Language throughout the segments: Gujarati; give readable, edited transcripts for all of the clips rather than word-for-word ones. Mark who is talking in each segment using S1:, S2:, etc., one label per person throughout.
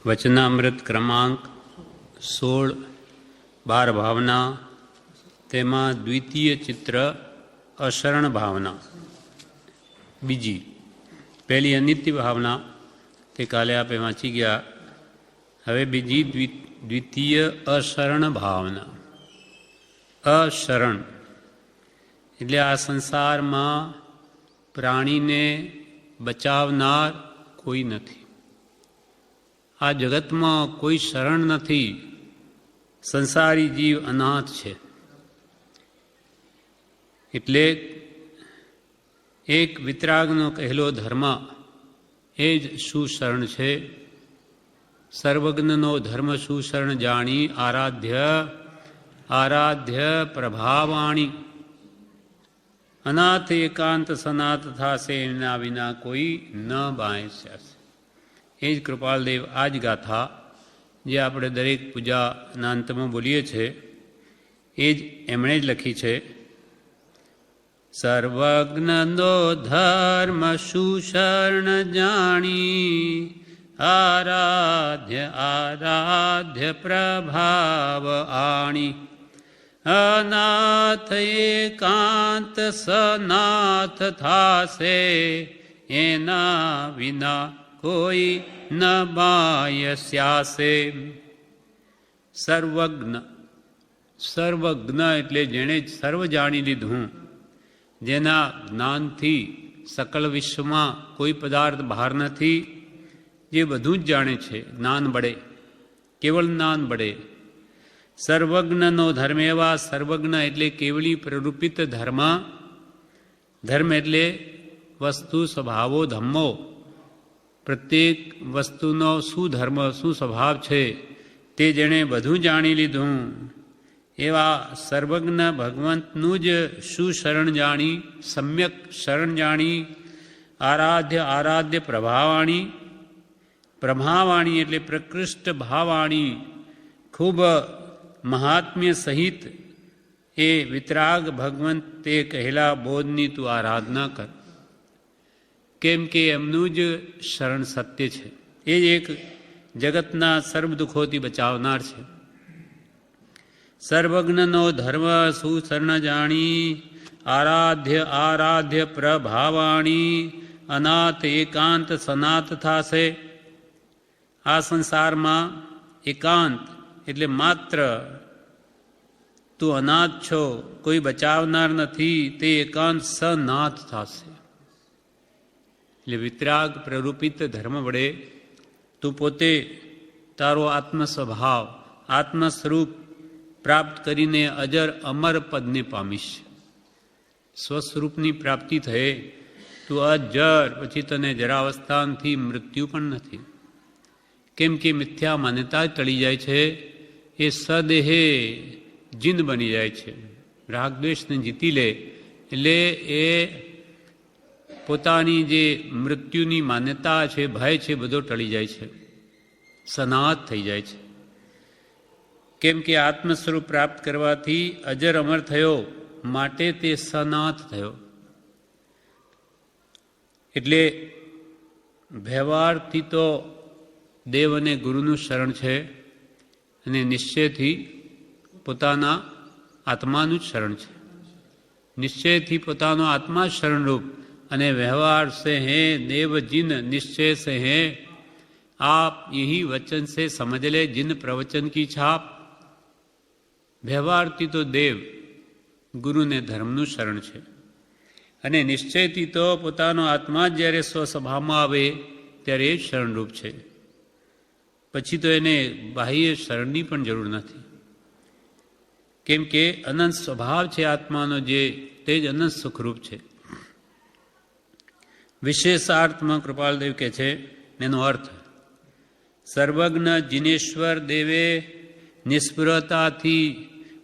S1: વચનામૃત ક્રમાંક 16 12 ભાવના, તેમાં દ્વિતીય ચિત્ર અશરણ ભાવના. બીજી પહેલી અનિત્ય ભાવના તે કાલે આપે વાંચી ગયા. હવે બીજી દ્વિતીય અશરણ ભાવના. અશરણ એટલે આ સંસારમાં પ્રાણીને બચાવનાર કોઈ નથી. આ જગતમાં કોઈ શરણ નથી. સંસારી જીવ અનાથ છે. એટલે એક વિતરાગનો કહેલો ધર્મ એ જ સુશરણ છે. સર્વજ્ઞનો ધર્મ સુશરણ જાણી આરાધ્ય પ્રભાવાણી. અનાથ એકાંત સનાત થાશે, એના વિના કોઈ ન બાંધશે. એ જ કૃપાલદેવ આ જ ગાથા જે આપણે દરેક પૂજાના અંતમાં બોલીએ છીએ એ જ એમણે જ લખી છે. સર્વજ્ઞનો ધર્મ સુશરણ જાણી આરાધ્ય પ્રભાવ આણી. અનાથ એકાંત સનાથ થાશે, એના વિના કોઈ ન બાયસ્યાસે. સર્વજ્ઞ એટલે જેણે સર્વ જાણી લીધું, જેના જ્ઞાનથી સકલ વિશ્વમાં કોઈ પદાર્થ બહાર નથી, જે બધું જ જાણે છે જ્ઞાન બળે, કેવળ જ્ઞાન બળે. સર્વજ્ઞનો ધર્મ એવા સર્વજ્ઞ એટલે કેવળી પ્રરૂપિત ધર્મ. ધર્મ એટલે વસ્તુ સ્વભાવો ધમ્મો. પ્રત્યેક વસ્તુનો શું ધર્મ શું સ્વભાવ છે તે જેણે બધું જાણી લીધું, એવા સર્વજ્ઞ ભગવંતનું જ સુશરણ જાણી, સમ્યક શરણ જાણી. આરાધ્ય પ્રભાવાણી. પ્રભાવાણી એટલે પ્રકૃષ્ટ ભાવાણી. ખૂબ મહાત્મ્ય સહિત એ વિતરાગ ભગવંત તે કહેલા બોધની તું આરાધના કર. કેમ કે એમનું જ શરણ સત્ય છે. એ જ એક જગતના સર્વ દુઃખોથી બચાવનાર છે. સર્વજ્ઞનો ધર્મ સુશરણ જાણી આરાધ્ય પ્રભાવાણી. અનાથ એકાંત સનાત થાશે. આ સંસારમાં એકાંત એટલે માત્ર તું અનાથ છો, કોઈ બચાવનાર નથી, તે એકાંત સનાથ થશે. એટલે વિતરાગ પ્રરૂપિત ધર્મ વડે તું પોતે તારો આત્મ સ્વભાવ આત્મ સ્વરૂપ પ્રાપ્ત કરીને અજર અમર પદને પામીશ. સ્વસ્વરૂપની પ્રાપ્તિ થયે તું અજર, પછી તને જરાવસ્થાનથી મૃત્યુ પણ નથી. કેમ કે મિથ્યા માન્યતા ટળી જાય છે. એ સદેહે જીન બની જાય છે. રાગદ્વેષને જીતી લે એટલે એ પોતાની જે મૃત્યુની માન્યતા છે, ભય છે, બધો ટળી જાય છે, સનાથ થઈ જાય છે. કેમ કે આત્મ સ્વરૂપ પ્રાપ્ત કરવાથી અજર અમર થયો, માટે તે સનાથ થયો. એટલે વ્યવહારથી તો દેવ અને ગુરુનું શરણ છે, અને નિશ્ચયથી પોતાના આત્માનું જ શરણ છે. નિશ્ચયથી પોતાનો આત્મા શરણરૂપ, અને વ્યવહાર સે હે દેવ જીન નિશ્ચય સે હે. आप यही वचन से समझ ले जिन प्रवचन की छाप. વ્યવહારથી તો દેવ ગુરુને ધર્મનું શરણ છે, અને નિશ્ચયથી તો પોતાનો આત્મા જ્યારે સ્વસ્વભાવમાં આવે ત્યારે એ જ શરણરૂપ છે. પછી તો એને બાહ્ય શરણની પણ જરૂર નથી. કેમ કે અનંત સ્વભાવ છે આત્માનો, જે તે જ અનંત સુખરૂપ છે. વિશેષાર્થમાં કૃપાલદેવ કહે છે એનો અર્થ, સર્વજ્ઞ જિનેશ્વર દેવે નિષ્ફળતાથી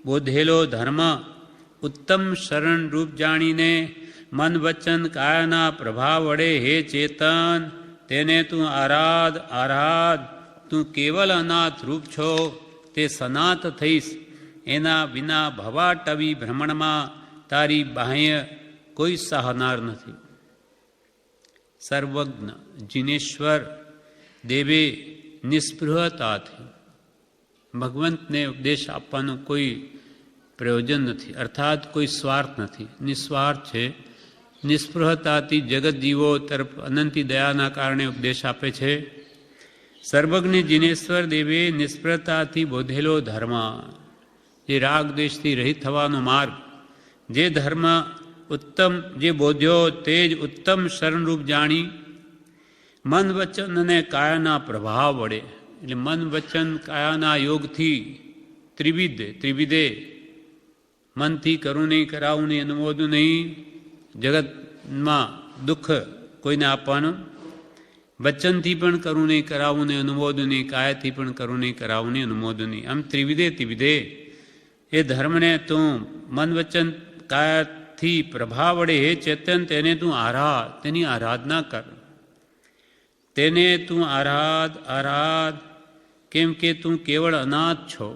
S1: બોધેલો ધર્મ ઉત્તમ શરણ રૂપ જાણીને મન વચન કાયાના પ્રભાવ વડે હે ચેતન તેને તું આરાધ. તું કેવલ અનાથ રૂપ છો, તે સનાત થઈશ. એના વિના ભવાટવી ભ્રમણમાં તારી બાહ્ય કોઈ સહનાર નથી. સર્વજ્ઞ જિનેશ્વર દેવે નિસ્પૃહતાથી. ભગવંતને ઉપદેશ આપવાનું કોઈ પ્રયોજન નથી, અર્થાત કોઈ સ્વાર્થ નથી, નિસ્વાર્થ છે. નિસ્પૃહતાથી જગત જીવો તરફ અનંતી દયાના કારણે ઉપદેશ આપે છે. સર્વજ્ઞ જિનેશ્વર દેવે નિસ્પૃહતાથી બોધેલો ધર્મ, જે રાગ દ્વેષથી રહિત થવાનો માર્ગ, જે ધર્મ ઉત્તમ જે બોધ્યો તે જ ઉત્તમ શરણરૂપ જાણી મન વચન અને કાયાના પ્રભાવ વડે, એટલે મન વચન કાયાના યોગથી ત્રિવિધે મનથી કરવું નહીં, કરાવવું નહીં, અનુમોદવું નહીં, જગતમાં દુઃખ કોઈને આપવાનું, વચનથી પણ કરવું નહીં, કરાવવું નહીં, અનુમોદવું નહીં, કાયાથી પણ કરવું નહીં, કરાવવું નહીં, અનુમોદવું નહીં, આમ ત્રિવિધે એ ધર્મને તું મન વચન કાયાથી પ્રભાવ વડે હે ચેતન તેને તું તેની આરાધના કર. તેને તું આરાધ કેમ કે તું કેવળ અનાથ છો.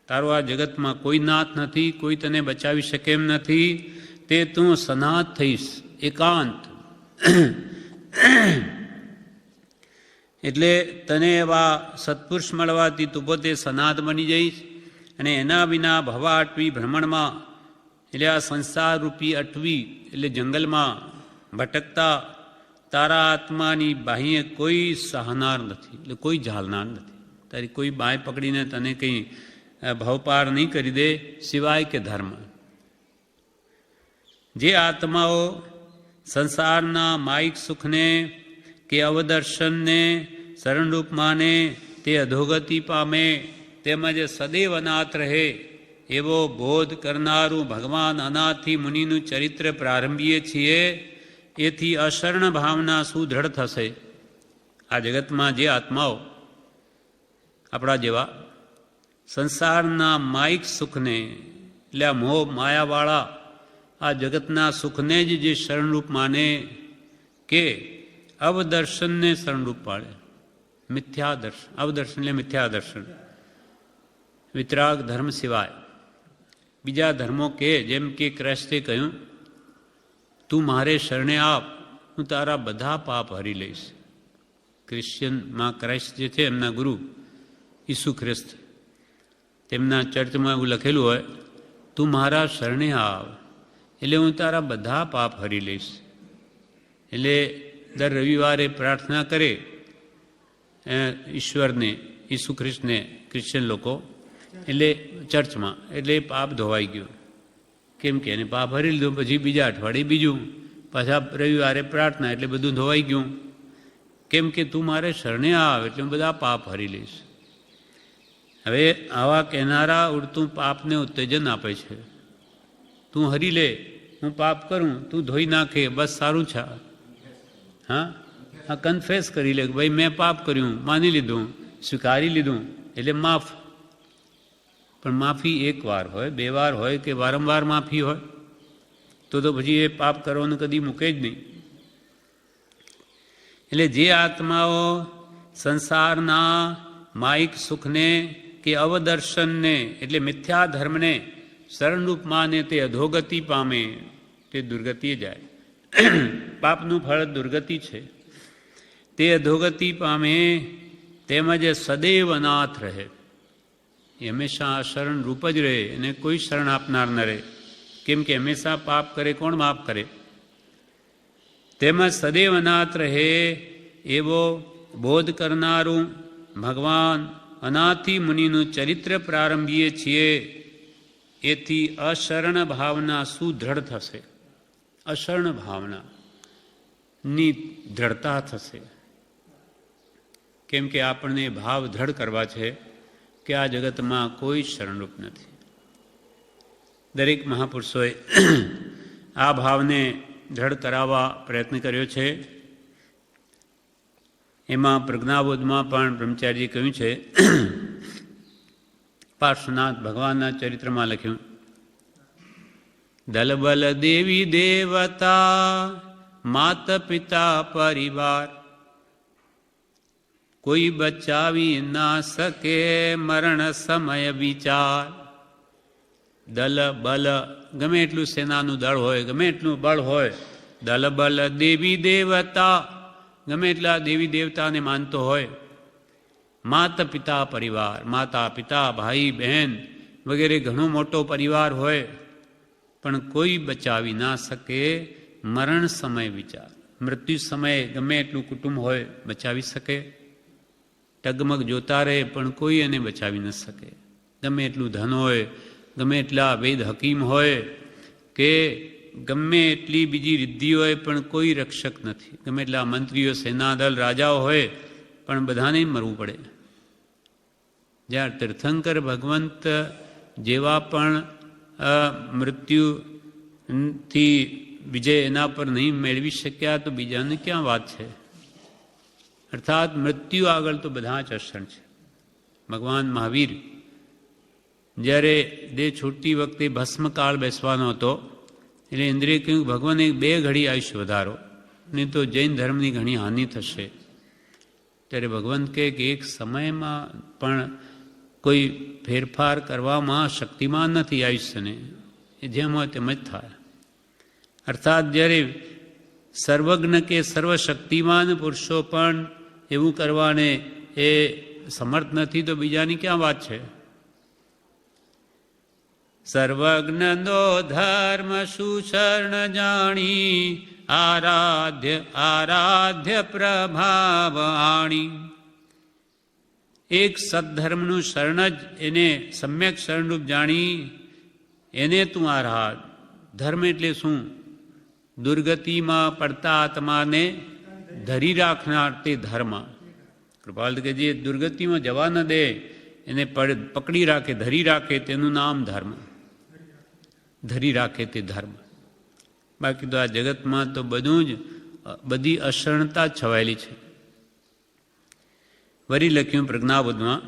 S1: તારો આ જગતમાં કોઈ નાથ નથી, કોઈ તને બચાવી શકે એમ નથી. તે તું સનાથ થઈશ, એકાંત. એટલે તને એવા સત્પુરુષ મળવાથી તું પોતે સનાથ બની જઈશ. અને એના વિના ભવા અટવી ભ્રમણમાં, એટલે આ સંસાર રૂપી અટવી એટલે જંગલમાં ભટકતા તારા આત્માની બાહ્ય કોઈ સહનાર નથી, એટલે કોઈ ઝાલનાર નથી. તારી કોઈ બાંય પકડીને તને કંઈ ભવપાર નહીં કરી દે સિવાય કે ધર્મ. જે આત્માઓ સંસારના માયિક સુખને કે અવદર્શનને શરણરૂપ માને તે અધોગતિ પામે, તેમજ સદૈવ અનાથ રહે એવો બોધ કરનારું ભગવાન અનાથથી મુનિનું ચરિત્ર પ્રારંભીએ છીએ. એથી અશરણ ભાવના સુદૃઢ થશે. આ જગતમાં જે આત્માઓ આપણા જેવા સંસારના માયિક સુખને, એટલે આ મોહ માયાવાળા આ જગતના સુખને જ જે શરણરૂપ માને કે અવદર્શનને શરણરૂપ પાડે, મિથ્યા દર્શન, અવદર્શન એટલે મિથ્યા દર્શન, વિતરાગ ધર્મ સિવાય બીજા ધર્મો કે જેમ કે કૃષ્ણે કહ્યું તું મારે શરણે આપ, હું તારા બધા પાપ હરી લઈશ. ક્રિશ્ચિયનમાં ક્રાઇસ્ટ જે છે એમના ગુરુ ઈસુ ખ્રિસ્ત, તેમના ચર્ચમાં એવું લખેલું હોય તું મારા શરણે આવ એટલે હું તારા બધા પાપ હરી લઈશ. એટલે દર રવિવારે પ્રાર્થના કરે ઈશ્વરને, ઈસુ ખ્રિસ્તને ક્રિશ્ચિયન લોકો, એટલે ચર્ચમાં, એટલે પાપ ધોવાઈ ગયું. કેમ કે એને પાપ હરી લીધું, પછી બીજા અઠવાડિયે બીજું, પાછા રવિવારે પ્રાર્થના, એટલે બધું ધોવાઈ ગયું. કેમ કે તું મારે શરણે આવ એટલે હું બધા પાપ હરી લઈશ. હવે આવા કહેનારા ઉડતું પાપને ઉત્તેજન આપે છે. તું હરી લે, હું પાપ કરું, તું ધોઈ નાખે, બસ સારું છે. હા, કન્ફેસ કરી લે કે ભાઈ મેં પાપ કર્યું, માની લીધું, સ્વીકારી લીધું, એટલે માફ. પણ માફી એક વાર હોય, બે વાર હોય કે વારંવાર માફી હોય તો પછી એ પાપ કરવાનું કદી મૂકે જ નહીં. એટલે જે આત્માઓ સંસારના માયિક સુખને કે અવદર્શનને એટલે મિથ્યા ધર્મને શરણરૂપ માને તે અધોગતિ પામે, તે દુર્ગતિએ જાય. પાપનું ફળ દુર્ગતિ છે. તે અધોગતિ પામે, તેમજ સદૈવ અનાથ રહે, એ હંમેશા શરણ રૂપ જ રહે, એને કોઈ શરણ આપનાર ન રહે. કેમ કે હંમેશા પાપ કરે કોણ માફ કરે. તેમજ સદૈવ અનાથ રહે એવો બોધ કરનારું ભગવાન અનાથી મુનિનું ચરિત્ર પ્રારંભીએ છીએ. એથી અશરણ ભાવના સુદૃઢ થશે, અશરણ ભાવનાની દ્રઢતા થશે. કેમ કે આપણને ભાવ દ્રઢ કરવા છે કે આ જગતમાં કોઈ શરણરૂપ નથી. દરેક મહાપુરુષોએ આ ભાવને દ્રઢ કરાવવા પ્રયત્ન કર્યો છે. એમાં પ્રજ્ઞાબોધમાં પણ બ્રહ્મચારીએ કહ્યું છે, પાર્શ્વનાથ ભગવાનના ચરિત્રમાં લખ્યું, દલબલ દેવી દેવતા માત પિતા પરિવાર કોઈ બચાવી ના શકે મરણ સમય વિચાર. દલ બલ ગમે એટલું સેનાનું દળ હોય, ગમે એટલું બળ હોય, દલ બલ દેવી દેવતા ગમે એટલા દેવી દેવતાને માનતો હોય, માતા પિતા પરિવાર, માતા પિતા ભાઈ બહેન વગેરે ઘણો મોટો પરિવાર હોય, પણ કોઈ બચાવી ના શકે. મરણ સમય વિચાર, મૃત્યુ સમયે ગમે એટલું કુટુંબ હોય બચાવી શકે? ટગમગ જોતા રહે પણ કોઈ એને બચાવી ન શકે. ગમે એટલું ધન હોય, ગમે એટલા વેદ હકીમ હોય, કે ગમે એટલી બીજી રિદ્ધિ હોય, પણ કોઈ રક્ષક નથી. ગમે એટલા મંત્રીઓ, સેનાદળ, રાજાઓ હોય, પણ બધાને મરવું પડે. જ્યાં તીર્થંકર ભગવંત જેવા પણ મૃત્યુથી વિજય એના પર નહીં મેળવી શક્યા, તો બીજાને ક્યાં વાત છે? અર્થાત મૃત્યુ આગળ તો બધા જ અસર છે. ભગવાન મહાવીર જ્યારે દેહ છૂટતી વખતે ભસ્મકાળ બેસવાનો હતો, એટલે ઇન્દ્રિએ કહ્યું, ભગવાન 2 ઘડી આયુષ્ય વધારો, નહીં તો જૈન ધર્મની ઘણી હાનિ થશે. ત્યારે ભગવાન કહે કે એક સમયમાં પણ કોઈ ફેરફાર કરવામાં શક્તિમાન નથી આયુષ્યને, એ જેમ હોય તેમ જ થાય. અર્થાત જ્યારે સર્વજ્ઞ કે સર્વશક્તિમાન પુરુષો પણ એવું કરવાને એ સમર્થ નથી, તો બીજાની ક્યાં વાત છે? સર્વજ્ઞનો ધર્મ સુશરણ જાણી, આરાધ્ય આરાધ્ય પ્રભાવ આણી. એક સદ્ધર્મનું શરણ જ એને સમ્યક શરણરૂપ જાણી, એને તું આરાધ. ધર્મ એટલે શું? દુર્ગતિમાં પડતા આત્માને ધરી રાખનાર તે ધર્મ. કૃપાલ કે જે દુર્ગતિમાં જવા ન દે, એને પકડી રાખે, ધરી રાખે, તેનું નામ ધર્મ. ધરી રાખે તે ધર્મ. બાકી તો આ જગતમાં તો બધું જ બધી અશરણતા છવાયેલી છે. વરી લખ્યું પ્રજ્ઞાબોધમાં,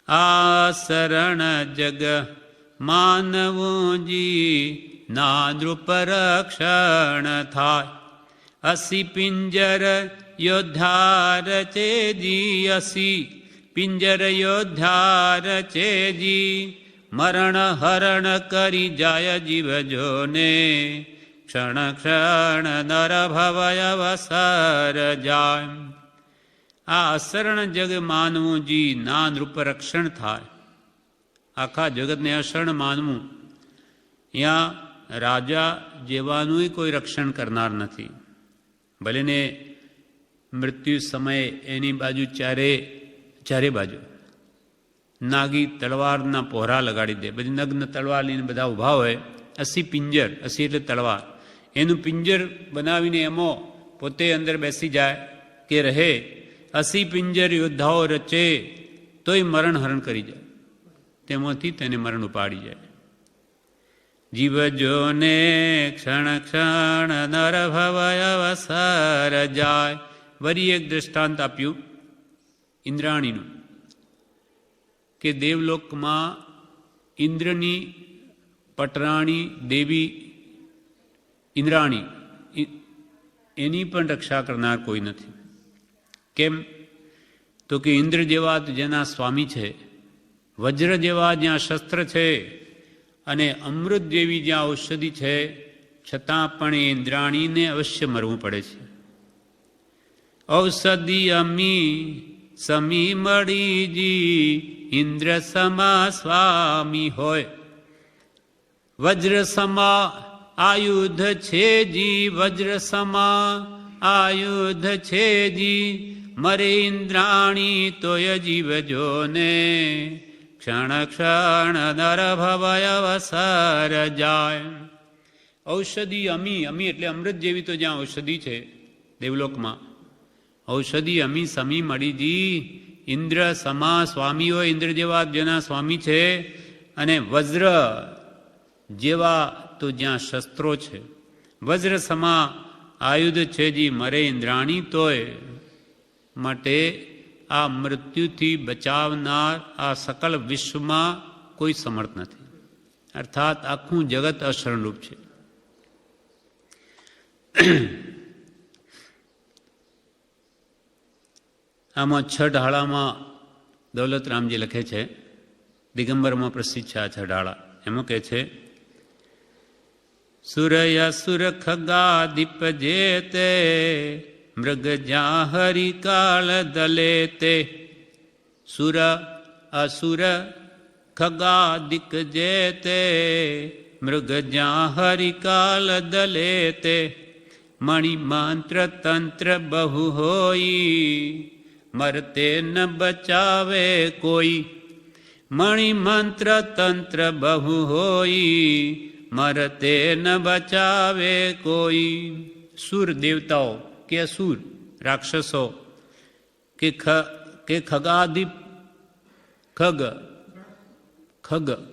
S1: આ શરણ જગ માનવજી ના નૃપ રક્ષણ થાય. અસી પિંજર યોદ્ધાર ચેજી, અસી પિંજર યોદ્ધાર ચેજી. મરણ હરણ કરી જાય જીવજોને, ક્ષણ ક્ષણ નર ભવય અવસર જાય. આ અશરણ જગ માનવું જી ના નૃપ રક્ષણ થાય. આખા જગતને અશરણ માનવું. અહીંયા રાજા જેવાનું કોઈ રક્ષણ કરનાર નથી. ભલે ને મૃત્યુ સમયે એની બાજુ ચારે બાજુ નાગી તલવારના પહોરા લગાડી દે. બધી નગ્ન તલવાર લઈને બધા ઊભા હોય. અસી પિંજર, અસી એટલે તલવાર, એનું પિંજર બનાવીને એમાં પોતે અંદર બેસી જાય કે રહે. અસી પિંજર યોદ્ધાઓ રચે તોય મરણ હરણ કરી જાય, તેમાંથી તેને મરણ ઉપાડી જાય. જીવજોને ક્ષણ ક્ષણ નર ભવય અવસર જાય. વરી એક દ્રષ્ટાંત આપ્યું ઇન્દ્રાણીનું, કે દેવલોકમાં ઇન્દ્રની પટરાણી દેવી ઇન્દ્રાણી, એની પણ રક્ષા કરનાર કોઈ નથી. કેમ? તો કે ઇન્દ્ર જેવા જેના સ્વામી છે, વજ્ર જેવા જ્યાં શસ્ત્ર છે, અને અમૃત જેવી જ્યાં ઔષધિ છે, છતાં પણ એ ઇન્દ્રાણીને અવશ્ય મરવું પડે છે. ઔષધિ અમી સમી મળીજી, ઇન્દ્ર સમા સ્વામી હોય. વજ્ર સમા આયુધ છે જી, વજ્ર સમા આયુધ છે જી. મરે ઇન્દ્રાણી તોય જીવજોને, ક્ષણ ક્ષણ નર ભવય અવસર જાય. ઔષધિ અમી, અમી એટલે અમૃત જેવી તો જ્યાં ઔષધિ છે દેવલોકમાં, ઔષધિ અમી સમી મળીજી. ઇન્દ્ર સમા સ્વામી હોય, ઇન્દ્ર જેવા જેના સ્વામી છે, અને વજ્ર જેવા તો જ્યાં શસ્ત્રો છે. વજ્ર સમા આયુધ છે જી, મરે ઇન્દ્રાણી તોય. માટે આ મૃત્યુથી બચાવનાર આ સકલ વિશ્વમાં કોઈ સમર્થ નથી. અર્થાત આખું જગત અશરણરૂપ છે. આમાં છ ઢાળામાં દૌલતરામજી લખે છે, દિગંબરમાં પ્રસિદ્ધ છે આ છ ઢાળા. એમાં કહે છે, સુરય સુર ખગા દીપ જેતે, મૃગ જ્યાં હરિકાળ દલે તે સુર અસુર ખગાદિક જે તે મૃગ જ્યાં હરિકાલ દલે તે મણિ મંત્ર તંત્ર બહુ હોઈ મરતે ન બચાવે કોઈ મણિ મંત્ર તંત્ર બહુ હોઈ મરતે ન બચાવે કોઈ સુર દેવતાઓ કે અસુર રાક્ષસો કે ખગાદિપ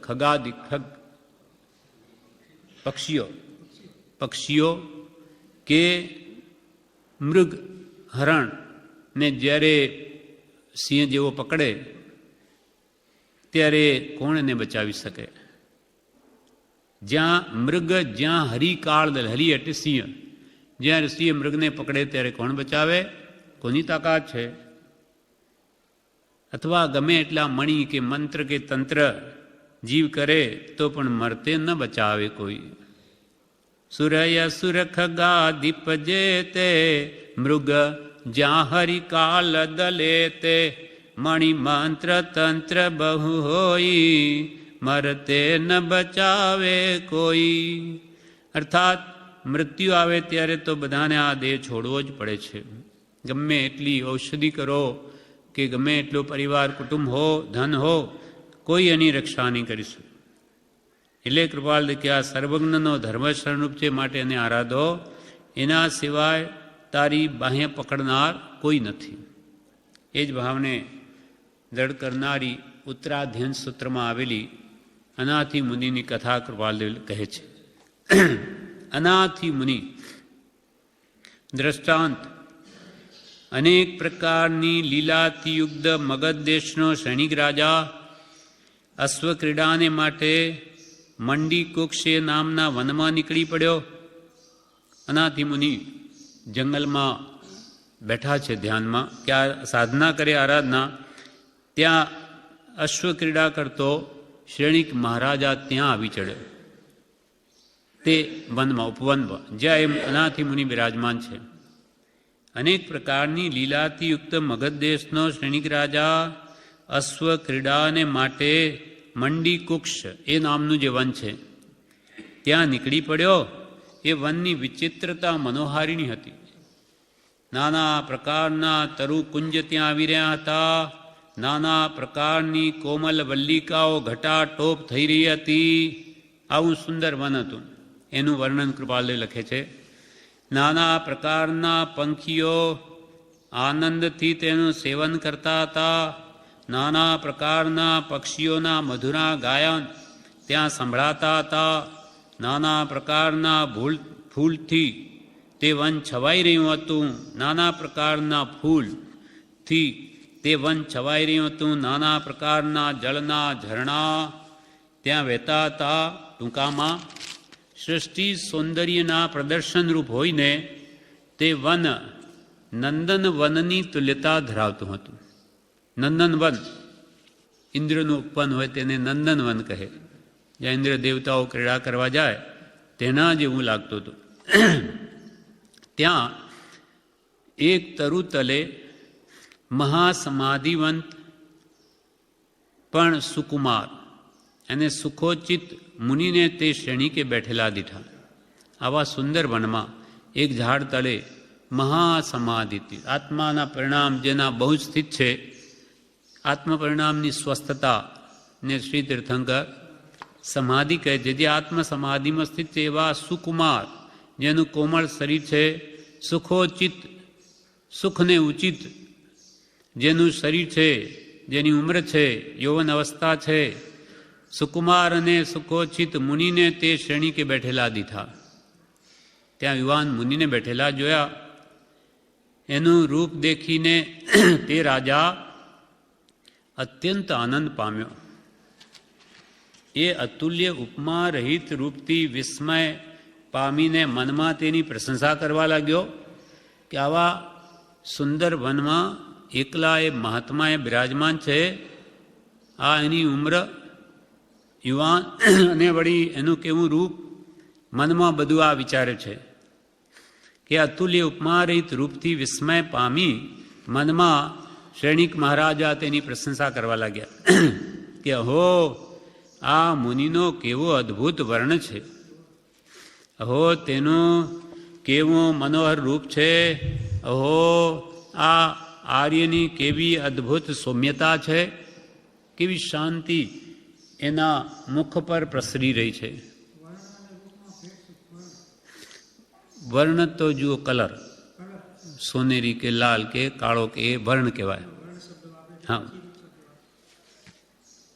S1: ખગાદિક પક્ષીઓ કે મૃગ હરણ ને જ્યારે સિંહ જેવો પકડે ત્યારે કોણ એને બચાવી શકે? જ્યાં મૃગ જ્યાં હરિકાળ દલ, હરિ એટલે સિંહ, જ્યાં સિંહ મૃગને પકડે ત્યારે કોણ બચાવે? કોની તાકાત છે? અથવા ગમે એટલા મણિ કે મંત્ર કે તંત્ર જીવ કરે તો પણ મરતે ન બચાવે કોઈ. સુરય સુર ખગાદિપ જે તે મૃગ જ્યાં હરિકાલ દલે તે મણિ મંત્ર તંત્ર બહુ હોઈ મરતે ન બચાવે કોઈ. અર્થાત મૃત્યુ આવે ત્યારે તો બધાને આ દેહ છોડવો જ પડે છે. ગમે એટલી ઔષધિ કરો કે ગમે એટલો પરિવાર કુટુંબ હો, ધન હો, કોઈ એની રક્ષા નહીં કરી શકે. એટલે કૃપાલ કે આ સર્વજ્ઞનો ધર્મ સ્વરૂપ છે, માટે એને આરાધો. એના સિવાય તારી બાહ્ય પકડનાર કોઈ નથી. એ જ ભાવને દૃઢ કરનારી ઉત્તરાધ્યન સૂત્રમાં આવેલી અનાથી મુનિની કથા કૃપાલદેવ કહે છે. અનાથી મુનિ દ્રષ્ટાંત. અનેક પ્રકારની લીલાથી યુક્ત મગધ દેશનો સૈનિક રાજા અશ્વક્રીડાને માટે મંડી કુક્ષે નામના વનમાં નીકળી પડ્યો. અનાથી મુનિ જંગલમાં બેઠા છે ધ્યાનમાં, કે આ સાધના કરે આરાધના. ત્યાં અશ્વક્રીડા કરતો શ્રેણિક મહારાજા ત્યાં આવી ચડ્યો, તે વનમાં, ઉપવનમાં, જ્યાં એમ અનાથી મુનિ બિરાજમાન છે. અનેક પ્રકારની લીલાથી યુક્ત મગધ દેશનો શ્રેણિક રાજા અશ્વક્રીડાને માટે મંડી કુક્ષ એ નામનું જે વન છે ત્યાં નીકળી પડ્યો. એ વનની વિચિત્રતા મનોહારિણી હતી. નાના પ્રકારના તરુ કુંજ ત્યાં આવી રહ્યા હતા. નાના પ્રકારની કોમલ વલ્લિકાઓ ઘટાટોપ થઈ રહી હતી. આવું સુંદર વન હતું. એનું વર્ણન કૃપાલદેવ લખે છે. નાના પ્રકારના પંખીઓ આનંદથી તેનું સેવન કરતા હતા. નાના પ્રકારના પક્ષીઓના મધુરા ગાયન ત્યાં સંભળાતા હતા. નાના પ્રકારના ફૂલથી તે વન છવાઈ રહ્યું હતું. નાના પ્રકારના ફૂલથી તે વન છવાઈ રહ્યું હતું. નાના પ્રકારના જળના ઝરણા ત્યાં વહેતા હતા. ટૂંકામાં સૃષ્ટિ સૌંદર્યના પ્રદર્શનરૂપ હોઈને તે વન નંદન વનની તુલ્યતા ધરાવતું હતું. નંદનવન, ઇન્દ્રનું ઉપવન હોય તેને નંદનવન કહે. જ્યાં ઇન્દ્ર દેવતાઓ ક્રીડા કરવા જાય તેના જેવું લાગતું હતું. ત્યાં એક તરુતલે મહાસમાધિવંત પણ સુકુમાર અને સુખોચિત મુનિને તે શ્રેણીકે બેઠેલા દીઠા. આવા સુંદર વનમાં એક ઝાડ તળે મહાસમાધિ, આત્માના પરિણામ જેના બહુ જ સ્થિત છે, આત્મપરિણામની સ્વસ્થતા ને શ્રી તીર્થંકર સમાધિ કહે છે. જે આત્મ સમાધિમાં સ્થિત છે એવા સુકુમાર, જેનું કોમળ શરીર છે, સુખોચિત, સુખને ઉચિત જેનું શરીર છે, જેની ઉંમર છે, યૌવન અવસ્થા છે, સુકુમાર અને સુખોચિત મુનિને તે શ્રેણી કે બેઠેલા દીઠા. ત્યાં યુવાન મુનિને બેઠેલા જોયા. એનું રૂપ દેખીને તે રાજા અત્યંત આનંદ પામ્યો. એ અતુલ્ય ઉપમા રહિત રૂપથી વિસ્મય પામીને મનમાં તેની પ્રશંસા કરવા લાગ્યો કે આવા સુંદર વનમાં એકલા એ મહાત્માએ બિરાજમાન છે. આ એની ઉંમર, યુવાન, અને વળી એનું કેવું રૂપ, મનમાં બધું આ વિચારે છે. કે અતુલ્ય ઉપમા રહિત રૂપથી વિસ્મય પામી મનમાં શ્રેણિક મહારાજા તેની પ્રશંસા કરવા લાગ્યા કે અહો, આ મુનિનો કેવો અદ્ભુત વર્ણ છે, અહો તેનું કેવું મનોહર રૂપ છે, અહો આ આર્યની કેવી અદ્ભુત સૌમ્યતા છે, કેવી શાંતિ એના મુખ પર પ્રસરી રહી છે. વર્ણ તો જુઓ, કલર, સોનેરી કે લાલ કે કાળો કે એ વર્ણ કહેવાય. હા,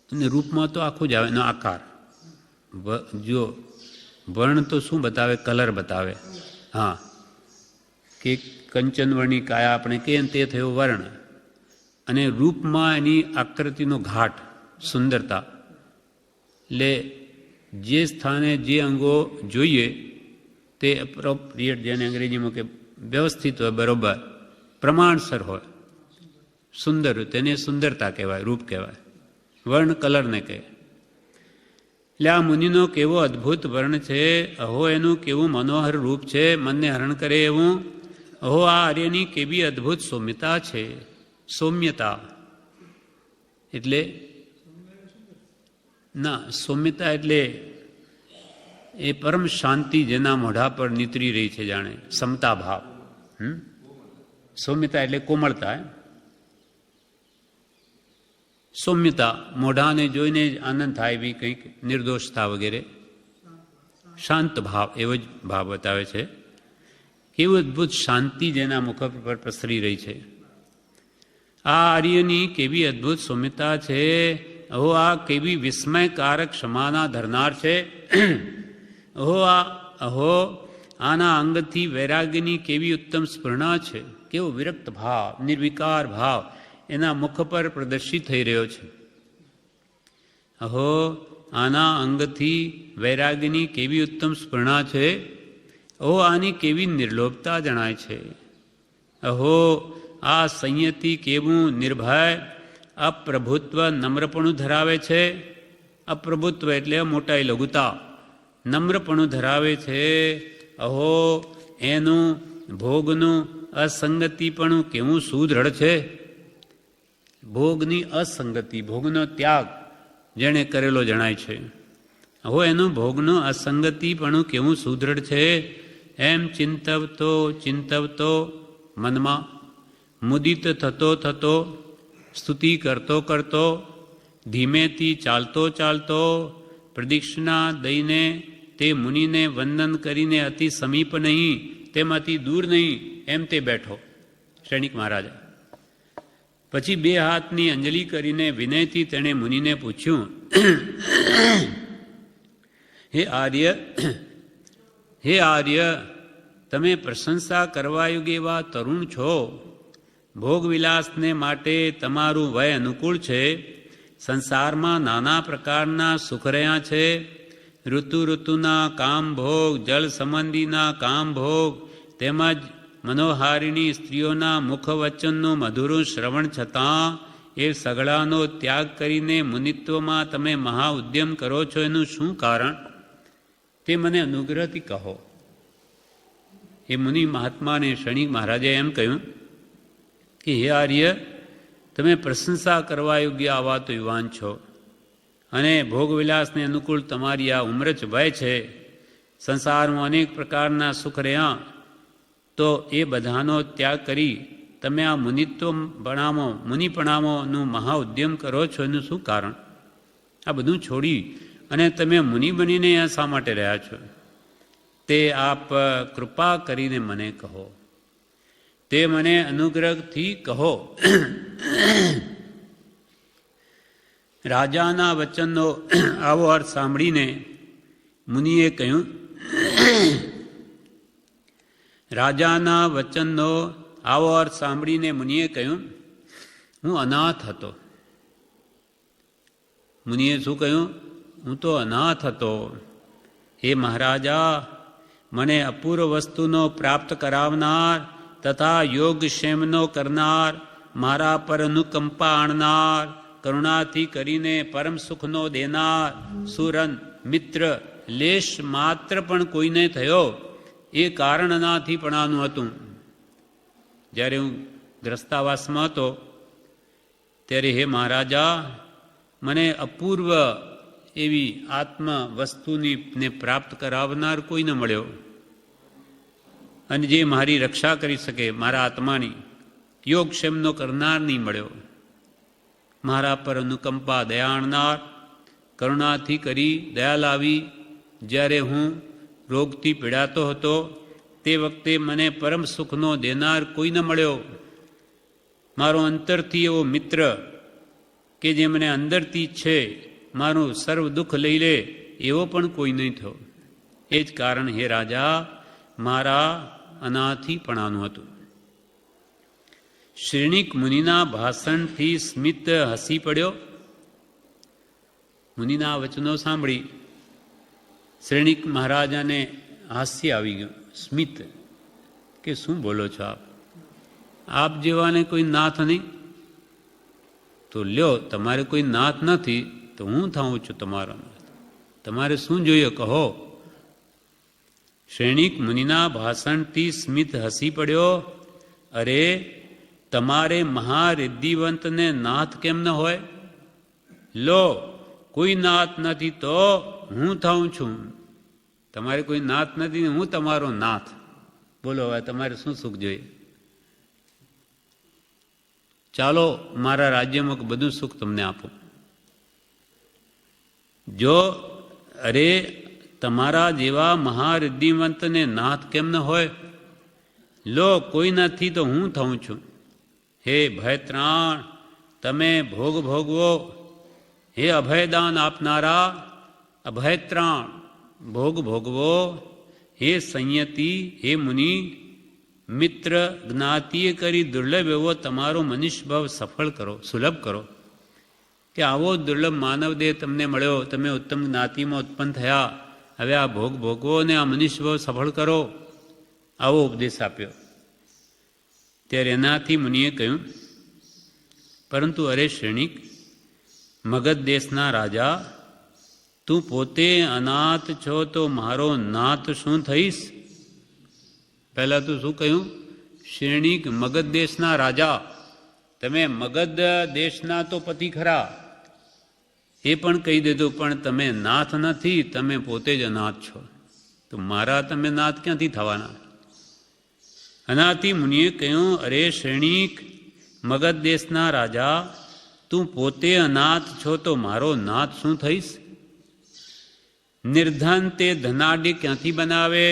S1: અને રૂપમાં તો આખું જ આવે એનો આકાર. જો વર્ણ તો શું બતાવે? કલર બતાવે. હા, કે કંચનવર્ણી કાયા આપણે કહીએ તે થયો વર્ણ, અને રૂપમાં એની આકૃતિનો ઘાટ, સુંદરતા. એટલે જે સ્થાને જે અંગો જોઈએ તે એપ્રોપ્રિએટ, જેને અંગ્રેજીમાં કે વ્યવસ્થિત હોય, બરોબર પ્રમાણસર હોય, સુંદર, તેને સુંદરતા કહેવાય, રૂપ કહેવાય. વર્ણ કલરને કહે. એટલે આ મુનિનો કેવો અદ્ભુત વર્ણ છે, અહો એનું કેવું મનોહર રૂપ છે, મનને હરણ કરે એવું, અહો આ આર્યની કેવી અદ્ભુત સૌમ્યતા છે. સૌમ્યતા એટલે ના, સૌમ્યતા એટલે એ પરમ શાંતિ જેના મોઢા પર નીતરી રહી છે, જાણે સમતા ભાવ. સૌમ્યતા એટલે કોમળતા. સૌમ્યતા મોઢાને જોઈને જ આનંદ થાય એવી કંઈક નિર્દોષતા વગેરે, શાંત ભાવ, એવો જ ભાવ બતાવે છે. કેવું અદ્ભુત શાંતિ જેના મુખ પર પ્રસરી રહી છે. આ આર્યની કેવી અદ્ભુત સૌમ્યતા છે, અહો આ કેવી વિસ્મયકારક ક્ષમાના ધરનાર છે, અહો આના અંગથી વૈરાગ્યની કેવી ઉત્તમ સ્ફુરણા છે, કેવો વિરક્ત ભાવ, નિર્વિકાર ભાવ એના મુખ પર પ્રદર્શિત થઈ રહ્યો છે. અહો આના અંગથી વૈરાગ્યની કેવી ઉત્તમ સ્ફુરણા છે, અહો આની કેવી નિર્લોભતા જણાય છે, અહો આ સંયતિ કેવું નિર્ભય અપ્રભુત્વ નમ્રપણું ધરાવે છે. અપ્રભુત્વ એટલે મોટાઈ, લઘુતા, નમ્રપણું ધરાવે છે. અહો એનું ભોગનું અસંગતિપણું કેવું સુદૃઢ છે. ભોગની અસંગતિ, ભોગનો ત્યાગ જેણે કરેલો જણાય છે. અહો એનું ભોગનું અસંગતિપણું કેવું સુદૃઢ છે. એમ ચિંતવતો મનમાં મુદિત થતો સ્તુતિ કરતો ધીમેથી ચાલતો પ્રદક્ષિણા દઈને તે મુનિને વંદન કરીને અતિ સમીપ નહીં તેમાંથી દૂર નહીં એમ તે બેઠો શ્રેણિક મહારાજા. પછી બે હાથની અંજલિ કરીને વિનયથી તેણે મુનિને પૂછ્યું, હે આર્ય, તમે પ્રશંસા કરવા યોગ્ય એવા તરુણ છો. ભોગવિલાસને માટે તમારું વય અનુકૂળ છે. સંસારમાં નાના પ્રકારના સુખ રહ્યા છે. ઋતુના કામ ભોગ, જળ સંબંધીના કામ ભોગ, તેમજ મનોહારિણી સ્ત્રીઓના મુખ વચનનું મધુરું શ્રવણ છતાં એ સગળાનો ત્યાગ કરીને મુનિત્વમાં તમે મહા ઉદ્યમ કરો છો, એનું શું કારણ તે મને અનુગ્રહથી કહો. એ મુનિ મહાત્માને શ્રેણિક મહારાજે એમ કહ્યું કે હે આર્ય, તમે પ્રશંસા કરવા યોગ્ય આવા તો યુવાન છો, અને ભોગવિલાસને અનુકૂળ તમારી આ ઉંમર જ વય છે. સંસારમાં અનેક પ્રકારના સુખ રહ્યા, તો એ બધાનો ત્યાગ કરી તમે આ મુનિપણામોનું મહા ઉદ્યમ કરો છો, એનું શું કારણ? આ બધું છોડી અને તમે મુનિ બનીને અહીંયા શા માટે રહ્યા છો? તે આપ કૃપા કરીને મને કહો. તે મને અનુગ્રહથી કહો. રાજાના વચનનો આવો અર્થ સાંભળીને મુનિએ કહ્યું, રાજાના વચનનો આવો અર્થ સાંભળીને મુનિએ કહ્યું, હું અનાથ હતો. મુનિએ શું કહ્યું? હું તો અનાથ હતો. હે મહારાજા, મને અપૂર્વ વસ્તુનો પ્રાપ્ત કરાવનાર તથા યોગક્ષેમનો કરનાર, મારા પર અનુકંપા આણનાર, કરુણાથી કરીને પરમ સુખનો દેનાર સુરન મિત્ર લેશ માત્ર પણ કોઈને થયો એ કારણ અનાથીપણાનું હતું. જ્યારે હું ગ્રસ્તાવાસમાં હતો ત્યારે હે મહારાજા, મને અપૂર્વ એવી આત્મ વસ્તુની ને પ્રાપ્ત કરાવનાર કોઈ ન મળ્યો, અને જે મારી રક્ષા કરી શકે મારા આત્માની, યોગક્ષેમનો કરનાર નહીં મળ્યો. મારા પર અનુકંપા દયાણનાર, કરુણાથી કરી દયા લાવી જ્યારે હું રોગથી પીડાતો હતો તે વખતે મને પરમ સુખનો દેનાર કોઈ ન મળ્યો. મારો અંતરથી એવો મિત્ર કે જે મને અંદરથી છે મારું સર્વ દુઃખ લઈ લે એવો પણ કોઈ નહીં થયો. એ જ કારણ હે રાજા મારા અનાથીપણાનું હતું. શ્રેણિક મુનિના ભાષણથી સ્મિત હસી પડ્યો. મુનિના વચનો સાંભળી શ્રેણિક મહારાજાને હાસ્ય આવી ગયું. સ્મિત કે શું બોલો છો આપ? આપ જેવાને કોઈ નાથ નહીં? તો લ્યો, તમારે કોઈ નાથ નથી તો હું થાઉં છું તમારો નાથ. તમારે શું જોઈએ કહો? શ્રેણિક મુનિના ભાષણથી સ્મિત હસી પડ્યો. અરે, તમારે મહારિદ્ધિવંતને નાથ કેમ ન હોય? લો, કોઈ નાથ નથી તો હું થાઉં છું. તમારે કોઈ નાથ નથી ને હું તમારો નાથ. બોલો હવે તમારે શું સુખ જોઈએ? ચાલો મારા રાજ્યમાં બધું સુખ તમને આપું. જો અરે તમારા જેવા મહારિદ્ધિવંતને નાથ કેમ ન હોય? લો, કોઈ નથી તો હું થાઉં છું. હે ભયત્રાણ, તમે ભોગ ભોગવો. હે અભયદાન આપનારા, અભયત્રાણ ભોગ ભોગવો. હે સંયતિ, હે મુનિ, મિત્ર જ્ઞાતિએ કરી દુર્લભ એવો તમારો મનુષ્યભાવ સફળ કરો, સુલભ કરો. કે આવો દુર્લભ માનવદેહ તમને મળ્યો, તમે ઉત્તમ જ્ઞાતિમાં ઉત્પન્ન થયા, હવે આ ભોગ ભોગવો ને આ મનુષ્યભાવ સફળ કરો. આવો ઉપદેશ આપ્યો. ત્યારે એનાથી મુનિએ કહ્યું, પરંતુ અરે શ્રેણિક, મગધ દેશના રાજા, તું પોતે અનાથ છો તો મારો નાથ શું થઈશ? પહેલાં તું શું કહ્યું? શ્રેણિક મગધ દેશના રાજા, તમે મગધ દેશના તો પતિ ખરા, એ પણ કહી દીધું, પણ તમે નાથ નથી, તમે પોતે જ અનાથ છો. તો મારા તમે નાથ ક્યાંથી થવાના? અનાથી મુનિએ કહ્યું, અરે શ્રેણિક મગધ દેશના રાજા, તું પોતે અનાથ છો તો મારો નાથ શું થઈશ? નિર્ધન તે ધનાઢ્ય ક્યાંથી બનાવે?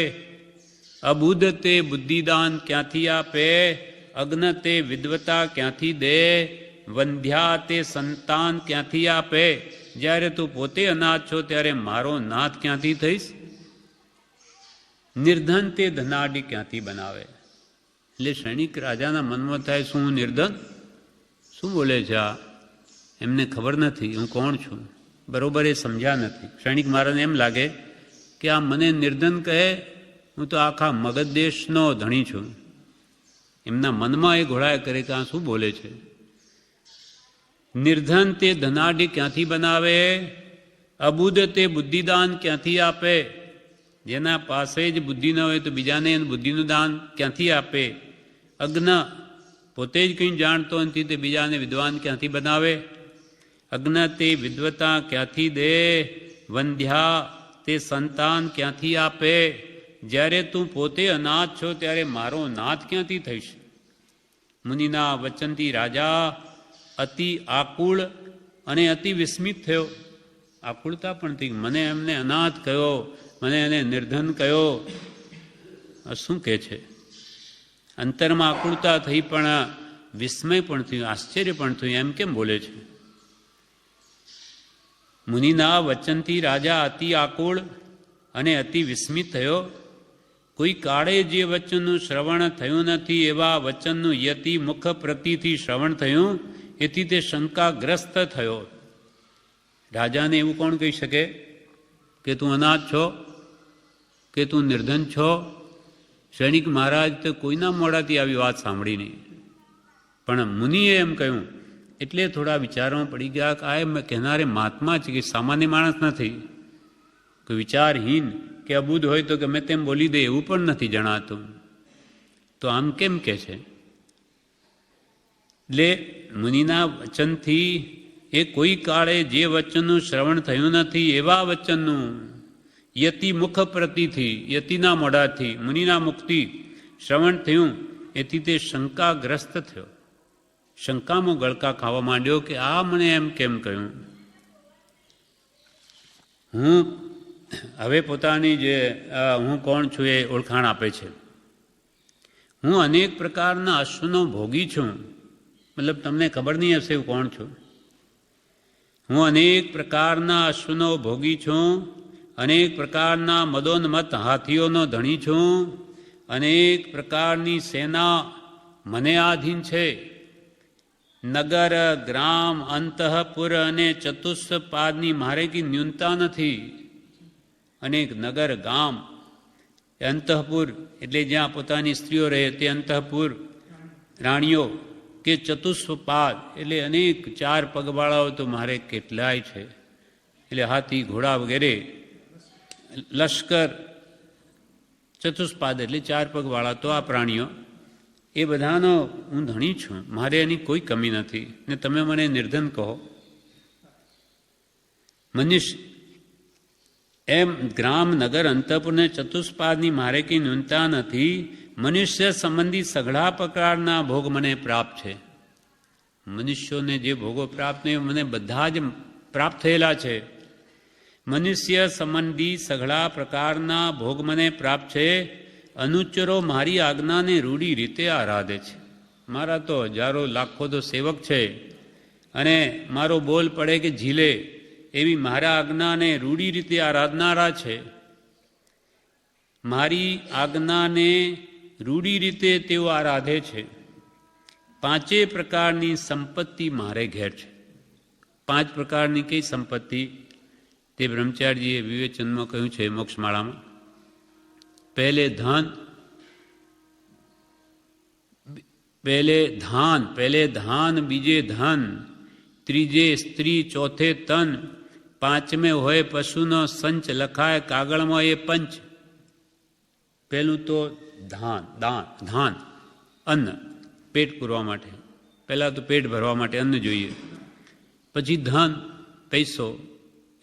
S1: અબુધ તે બુદ્ધિદાન ક્યાંથી આપે? અગ્ન તે વિદ્વતા ક્યાંથી દે? વંધ્યા તે સંતાન ક્યાંથી આપે? જ્યારે તું પોતે અનાથ છો ત્યારે મારો નાથ ક્યાંથી થઈશ? નિર્ધન તે ધનાઢ્ય ક્યાંથી બનાવે? એટલે સૈનિક રાજાના મનમાં થાય, શું હું નિર્ધન? શું બોલે છે આ? એમને ખબર નથી હું કોણ છું, બરોબર એ સમજ્યા નથી. સૈનિક મહારાજને એમ લાગે કે આ મને નિર્ધન કહે, હું તો આખા મગધ દેશનો ધણી છું. એમના મનમાં એ ઘોડાયા કરે કે આ શું બોલે છે? નિર્ધન તે ધનાઢ્ય ક્યાંથી બનાવે? અબુધ તે બુદ્ધિદાન ક્યાંથી આપે? જેના પાસે જ બુદ્ધિ ન હોય તો બીજાને બુદ્ધિનું દાન ક્યાંથી આપે? અજ્ઞ પોતે જ કંઈ જાણતો નથી તે બીજાને વિદ્વાન ક્યાંથી બનાવે? અજ્ઞ તે વિદ્વતા ક્યાંથી દે? વંધ્યા તે સંતાન ક્યાંથી આપે? જ્યારે તું પોતે અનાથ છો ત્યારે મારો નાથ ક્યાંથી થઈશ? મુનિના વચનથી રાજા અતિ આકુળ અને અતિ વિસ્મિત થયો. આકુળતા પણ થઈ, મને એમને અનાથ કહ્યો, મને એને નિર્ધન કહ્યો, શું કહે છે? અંતરમાં આકુળતા થઈ, પણ વિસ્મય પણ થયું, આશ્ચર્ય પણ થયું, એમ કેમ બોલે છે? મુનિના વચનથી રાજા અતિ આકુળ અને અતિ વિસ્મિત થયો. કોઈ કાળે જે વચનનું શ્રવણ થયું નથી એવા વચનનું યતિ મુખ પ્રતિથી શ્રવણ થયું, એથી તે શંકાગ્રસ્ત થયો. રાજાને એવું કોણ કહી શકે કે તું અનાથ છો, કે તું નિર્ધન છો? સૈનિક મહારાજ તો કોઈના મોઢાથી આવી વાત સાંભળી નહીં, પણ મુનિએ એમ કહ્યું એટલે થોડા વિચારમાં પડી ગયા કે આ એમ કહેનારે મહાત્મા છે કે સામાન્ય માણસ નથી, કોઈ વિચારહીન કે અબુધ હોય તો ગમે તેમ બોલી દે એવું પણ નથી જણાતું. તો આમ કેમ કે છે? એટલે મુનિના વચનથી એ કોઈ કાળે જે વચનનું શ્રવણ થયું નથી એવા વચનનું યતિ મુખ પ્રતિથી, યતિના મોઢાથી મુનિના મુખથી શ્રવણ થયું, એથી તે શંકાગ્રસ્ત થયો. શંકામાં ગળકા ખાવા માંડ્યો કે આ મને એમ કેમ કહ્યું. હું હવે પોતાની જે હું કોણ છું એ ઓળખાણ આપે છે. હું અનેક પ્રકારના અશ્વનો ભોગી છું. મતલબ તમને ખબર નહીં હશે હું કોણ છું. હું અનેક પ્રકારના અશ્વનો ભોગી છું, અનેક પ્રકારના મદોન્મત હાથીઓનો ધણી છું, અનેક પ્રકારની સેના મને આધીન છે. નગર, ગ્રામ, અંતઃપુર અને ચતુષ્પાદની મારે કી ન્યૂનતા નથી. અનેક નગર, ગામ, અંતઃપુર એટલે જ્યાં પોતાની સ્ત્રીઓ રહે તે અંતઃપુર, રાણીઓ કે ચતુષ્પાદ એટલે અનેક 4 પગવાળાઓ તો મારે કેટલાય છે. એટલે હાથી, ઘોડા વગેરે, લશ્કર, ચતુષ્પાદ એટલે 4 પગવાળા તો આ પ્રાણીઓ, એ બધાનો હું ધણી છું. મારે એની કોઈ કમી નથી. ને તમે મને નિર્ધન કહો. મનુષ્ય એમ ગ્રામ, નગર, અંતઃપુર ને ચતુષ્પાદની મારે કંઈ ન્યૂનતા નથી. મનુષ્ય સંબંધી સઘળા પ્રકારના ભોગ મને પ્રાપ્ત છે. મનુષ્યોને જે ભોગો પ્રાપ્ત ને મને બધા જ પ્રાપ્ત થયેલા છે. મનુષ્ય સંબંધી સઘળા પ્રકારના ભોગ મને પ્રાપ્ત છે. અનુચરો મારી આજ્ઞાને રૂઢી રીતે આરાધે છે. મારા તો હજારો લાખો તો સેવક છે અને મારો બોલ પડે કે ઝીલે એવી મારા આજ્ઞાને રૂઢી રીતે આરાધનારા છે. મારી આજ્ઞાને રૂઢી રીતે તેઓ આરાધે છે. 5 પ્રકારની સંપત્તિ મારે ઘેર છે. 5 પ્રકારની કઈ સંપત્તિ? તે બ્રહ્મચારીજીએ વિવેચનમાં કહ્યું છે મોક્ષમાળામાં. પહેલે ધાન, બીજે ધન, ત્રીજે સ્ત્રી, ચોથે તન, 5મે હોય પશુનો સંચ લખાય કાગળમાં એ પંચ. પહેલું તો ધાન, અન્ન, પેટ પૂરવા માટે. પહેલાં તો પેટ ભરવા માટે અન્ન જોઈએ. પછી ધન, પૈસો,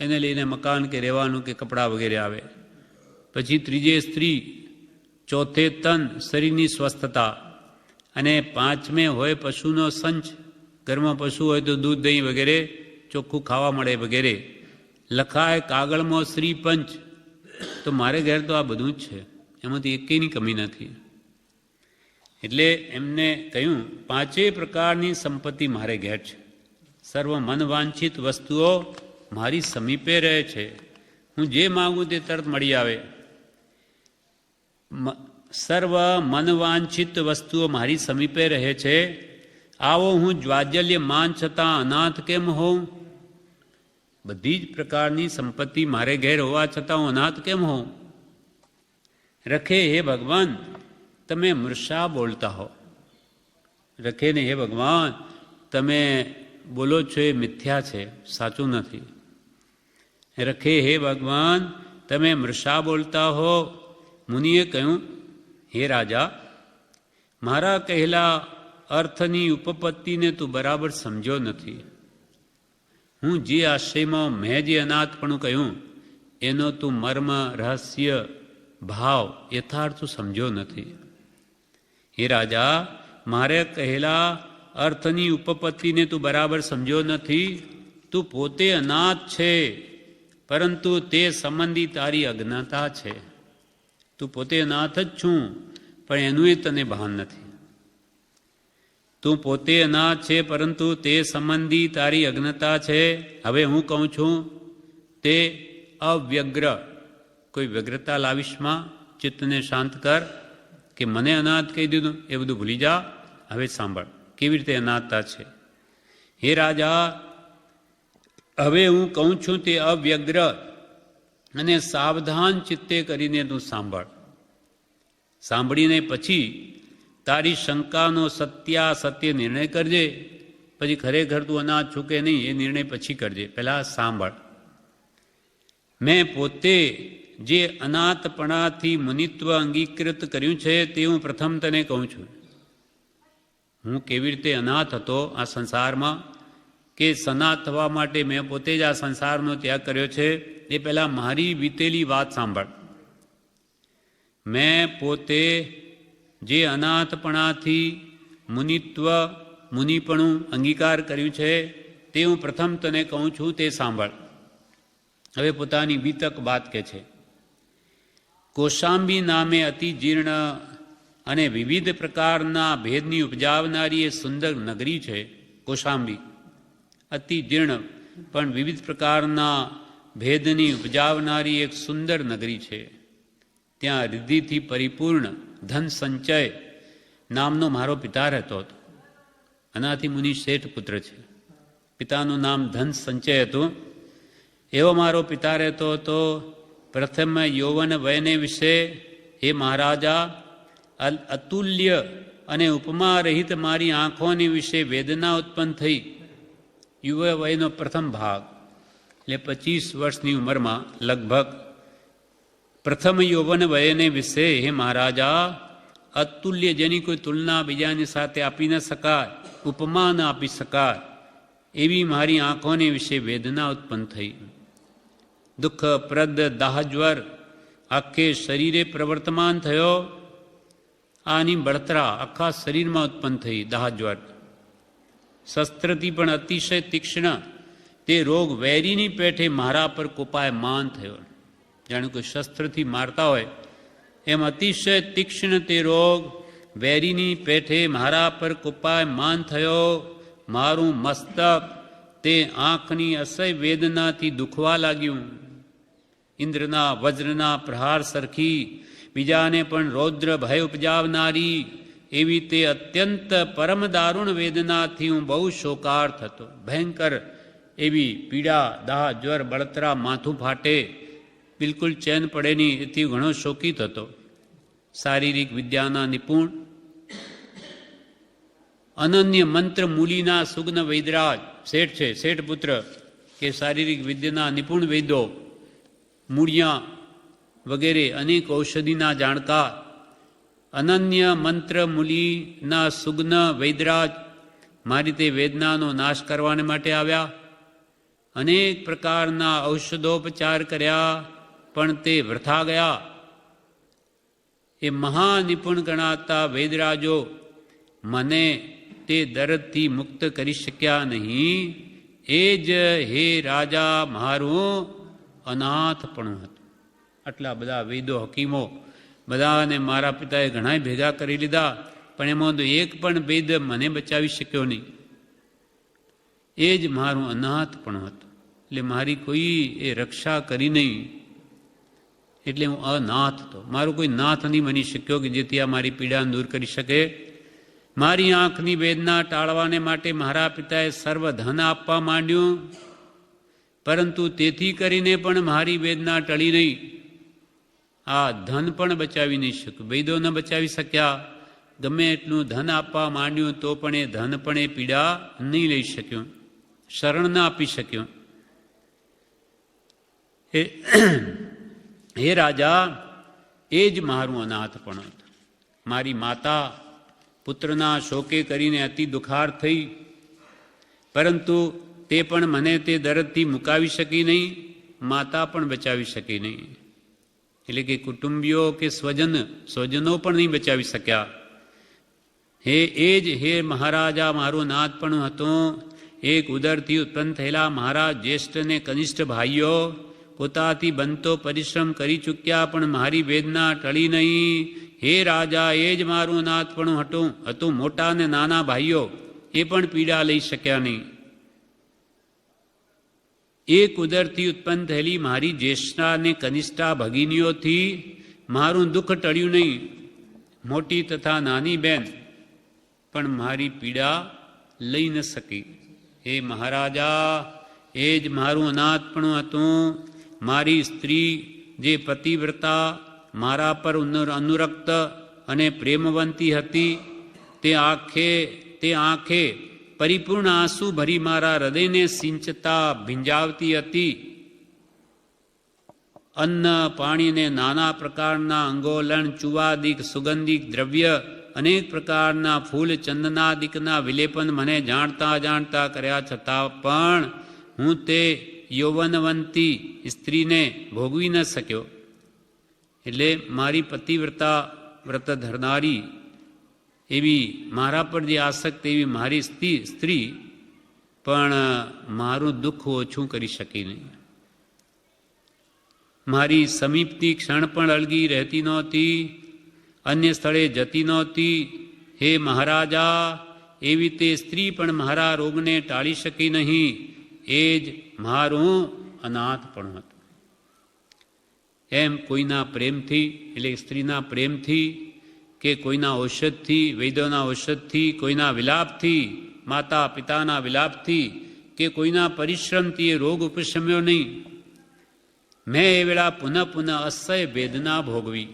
S1: એને લઈને મકાન કે રહેવાનું કે કપડાં વગેરે આવે. પછી ત્રીજે સ્ત્રી, ચોથે તન, શરીરની સ્વસ્થતા, અને 5મે હોય પશુનો સંચ. ઘરમાં પશુ હોય તો દૂધ, દહીં વગેરે ચોખ્ખું ખાવા મળે વગેરે. લખાય કાગળમાં શ્રી પંચ. તો મારે ઘેર તો આ બધું જ છે, એમાંથી એકેયની કમી નથી. એટલે એમને કહ્યું 5 પ્રકારની સંપત્તિ મારે ઘેર છે. સર્વ મનવાંછિત વસ્તુઓ મારી સમીપે રહે છે. હું જે માગું તે તરત મળી આવે. સર્વ મનવાંછિત વસ્તુઓ મારી સમીપે રહે છે. આવો હું જ્વાજલ્ય માન છતાં અનાથ કેમ હોઉં? બધી જ પ્રકારની સંપત્તિ મારે ઘેર હોવા છતાં હું અનાથ કેમ હોઉં? રખે હે ભગવાન, તમે મૃષા બોલતા હો. રખે ને હે ભગવાન, તમે બોલો છો એ મિથ્યા છે, સાચું નથી. રખે હે ભગવાન, તમે મૃષા બોલતા હો. મુનિએ કહ્યું, હે રાજા, મારા કહેલા અર્થની ઉપપત્તિને તું બરાબર સમજ્યો નથી. હું જે આશયમાં મેં જે અનાથપણું કહ્યું એનો તું મર્મ, રહસ્ય, ભાવ, યથાર્થ સમજ્યો નથી. હે રાજા, મારે કહેલા અર્થની ઉપપત્તિને તું બરાબર સમજ્યો નથી. તું પોતે અનાથ છે, પરંતુ તે સંબંધી તારી અજ્ઞાતા છે. તું પોતે અનાથ જ છું, પણ એનું તને ભાન નથી. તું પોતે અનાથ છે, પરંતુ તે સંબંધી તારી અજ્ઞતા છે. હવે હું કહું છું તે અવ્યગ્ર, કોઈ વ્યગ્રતા લાવીશમાં ચિત્તને શાંત કર કે મને અનાથ કહી દીધું એ બધું ભૂલી જા. હવે સાંભળ કેવી રીતે અનાથતા છે. હે રાજા, હવે હું કહું છું તે અવ્યગ્ર અને સાવધાન ચિત્તે કરીને તું સાંભળ. સાંભળીને પછી તારી શંકાનો સત્યાસત્ય નિર્ણય કરજે. પછી ખરેખર તું અનાથ છું કે નહીં એ નિર્ણય પછી કરજે. પહેલાં સાંભળ. મેં પોતે જે અનાથપણાથી મુનિત્વ અંગીકૃત કર્યું છે તે હું પ્રથમ તને કહું છું. હું કેવી રીતે અનાથ હતો આ સંસારમાં, કે સનાથ થવા માટે મેં પોતે જ આ સંસારનો ત્યાગ કર્યો છે, એ પહેલાં મારી વીતેલી વાત સાંભળ. મેં પોતે જે અનાથપણાથી મુનિત્વ મુનિપણું અંગીકાર કર્યું છે તે હું પ્રથમ તને કહું છું, તે સાંભળ. હવે પોતાની બીતક વાત કહે છે. કૌશાંબી નામે અતિ જીર્ણ અને વિવિધ પ્રકારના ભેદની ઉપજાવનારી એ સુંદર નગરી છે. કૌશાંબી અતિ જીર્ણ પણ વિવિધ પ્રકારના ભેદની ઉપજાવનારી એક સુંદર નગરી છે. ત્યાં રિદ્ધિથી પરિપૂર્ણ ધન સંચય નામનો મારો પિતા રહેતો હતો. અનાથી મુનિ શેઠ પુત્ર છે. પિતાનું નામ ધન સંચય હતું. એવો મારો પિતા રહેતો હતો. પ્રથમ યૌવન વયને વિશે હે મહારાજા અતુલ્ય અને ઉપમા રહિત મારી આંખોની વિશે વેદના ઉત્પન્ન થઈ. યુવા વયનો પ્રથમ ભાગ એટલે 25 વર્ષની ઉંમરમાં લગભગ પ્રથમ યૌવન વયને વિશે હે મહારાજા અતુલ્ય, જેની કોઈ તુલના બીજાની સાથે આપી ન શકાય, ઉપમા ન આપી શકાય એવી મારી આંખોને વિશે વેદના ઉત્પન્ન થઈ. દુઃખપ્રદ દાહજ્વર આખે શરીરે પ્રવર્તમાન થયો. આની બળતરા આખા શરીરમાં ઉત્પન્ન થઈ. દાહજ્વર શસ્ત્રથી પણ અતિશય તીક્ષ્ણ તે રોગ વેરીની પેઠે મારા પર કોપાયમાન થયો. જાણે કોઈ શસ્ત્રથી મારતા હોય એમ અતિશય તીક્ષ્ણ તે રોગ વેરીની પેઠે મારા પર કોપાયમાન થયો. મારું મસ્તક તે આંખની અસહ્ય વેદનાથી દુખવા લાગ્યું. ઇન્દ્રના વજ્રના પ્રહાર સરખી બીજાને પણ રૌદ્ર ભય ઉપજાવનારી એવી તે અત્યંત પરમ દારૂણ વેદનાથી હું બહુ શોકાર્થ હતો. ભયંકર એવી પીડા, દાહ, જ્વર, બળતરા, માથું ફાટે, બિલકુલ ચેન પડે નહીં, એથી ઘણો શોકિત હતો. શારીરિક વિદ્યાના નિપુણ અનન્ય મંત્ર મૂલીના સુગ્ન વૈદરાજ શેઠ છે, શેઠ પુત્ર કે શારીરિક વિદ્યાના નિપુણ વૈદો, મૂળિયા વગેરે અનેક ઔષધિના જાણકાર, અનન્ય મંત્ર મૂલીના સુગ્ન વૈદરાજ મારી તે વેદનાનો નાશ કરવાને માટે આવ્યા. અનેક પ્રકારના ઔષધોપચાર કર્યા પણ તે વૃથા ગયા. એ મહાનિપુણ ગણાતા વૈદરાજો મને તે દર્દથી મુક્ત કરી શક્યા નહીં. એ જ હે રાજા મારું અનાથપણું હતું. આટલા બધા વૈદો હકીમો બધાને મારા પિતાએ ઘણા ભેગા કરી લીધા, પણ એમાં તો એક પણ વૈદ મને બચાવી શક્યો નહીં. એ જ મારું અનાથપણું હતું. એટલે મારી કોઈ એ રક્ષા કરી નહીં. એટલે હું અનાથ હતો. મારું કોઈ નાથ નહીં બની શક્યો કે જેથી આ મારી પીડા દૂર કરી શકે. મારી આંખની વેદના ટાળવાને માટે મારા પિતાએ સર્વ ધન આપવા માંડ્યું, પરંતુ તેથી કરીને પણ મારી વેદના ટળી નહીં. આ ધન પણ બચાવી નહીં શક્યું. વૈદો ન બચાવી શક્યા. ગમે એટલું ધન આપવા માંડ્યું તો પણ એ ધન પણ એ પીડા નહીં લઈ શક્યું, શરણ ન આપી શક્યું. હે રાજા, એ જ મારું અનાથપણ હતું. મારી માતા પુત્રના શોકે કરીને અતિ દુખાર થઈ, પરંતુ તે પણ મને તે દર્દથી મુકાવી શકી નહીં, માતા પણ બચાવી શકી નહીં. એટલે કે કુટુંબીઓ કે સ્વજનો પણ નહીં બચાવી શક્યા. એ જ હે મહારાજા મારું નાથપણું હતું. એક ઉદરથી ઉત્પન્ન થયેલા મારા જ્યેષ્ઠ ને કનિષ્ઠ ભાઈઓ પોતાથી બનતો પરિશ્રમ કરી ચૂક્યા, પણ મારી વેદના ટળી નહીં. હે રાજા, એ જ મારું નાથપણું હતું. મોટા અને નાના ભાઈઓ એ પણ પીડા લઈ શક્યા નહીં. એક ઉદરથી ઉત્પન્ન થયેલી મારી જ્યેષ્ઠા અને કનિષ્ઠા ભગિનીઓથી મારું દુઃખ ટળ્યું નહીં. મોટી તથા નાની બેન પણ મારી પીડા લઈ ન શકી. હે મહારાજા, એ જ મારું અનાથપણું હતું. મારી સ્ત્રી જે પતિવ્રતા મારા પર અનુરક્ત અને પ્રેમવંતી હતી, તે આંખે પરિપૂર્ણ આંસુ ભરી મારા હૃદયને સિંચતા ભીંજાવતી હતી. અન્ન પાણીને નાના પ્રકારના અંગોલણ ચુવાદિક સુગંધિક દ્રવ્ય અનેક પ્રકારના ફૂલ ચંદનાદિકના વિલેપન મને જાણતા જાણતા કર્યા છતાં પણ હું તે યૌવનવંતી સ્ત્રીને ભોગવી ન શક્યો. એટલે મારી પતિવ્રતા વ્રત ધરનારી એવી મારા પર જે આસક્ત એવી મારી સ્ત્રી પણ મારું દુઃખ ઓછું કરી શકી નહીં. મારી સમીપથી ક્ષણ પણ અળગી રહેતી નહોતી, અન્ય સ્થળે જતી નહોતી. હે મહારાજા, એવી તે સ્ત્રી પણ મારા રોગને ટાળી શકી નહીં. એ જ મારું અનાથપણું હતું. એમ કોઈના પ્રેમથી, એટલે સ્ત્રીના પ્રેમથી કે કોઈના ઔષધથી, વૈદ્યોના ઔષધથી, કોઈના વિલાપથી, માતા પિતાના વિલાપથી કે કોઈના પરિશ્રમથી એ રોગ ઉપશમ્યો નહીં. મેં એ વેળા પુનઃ પુનઃ અસહ્ય વેદના ભોગવી.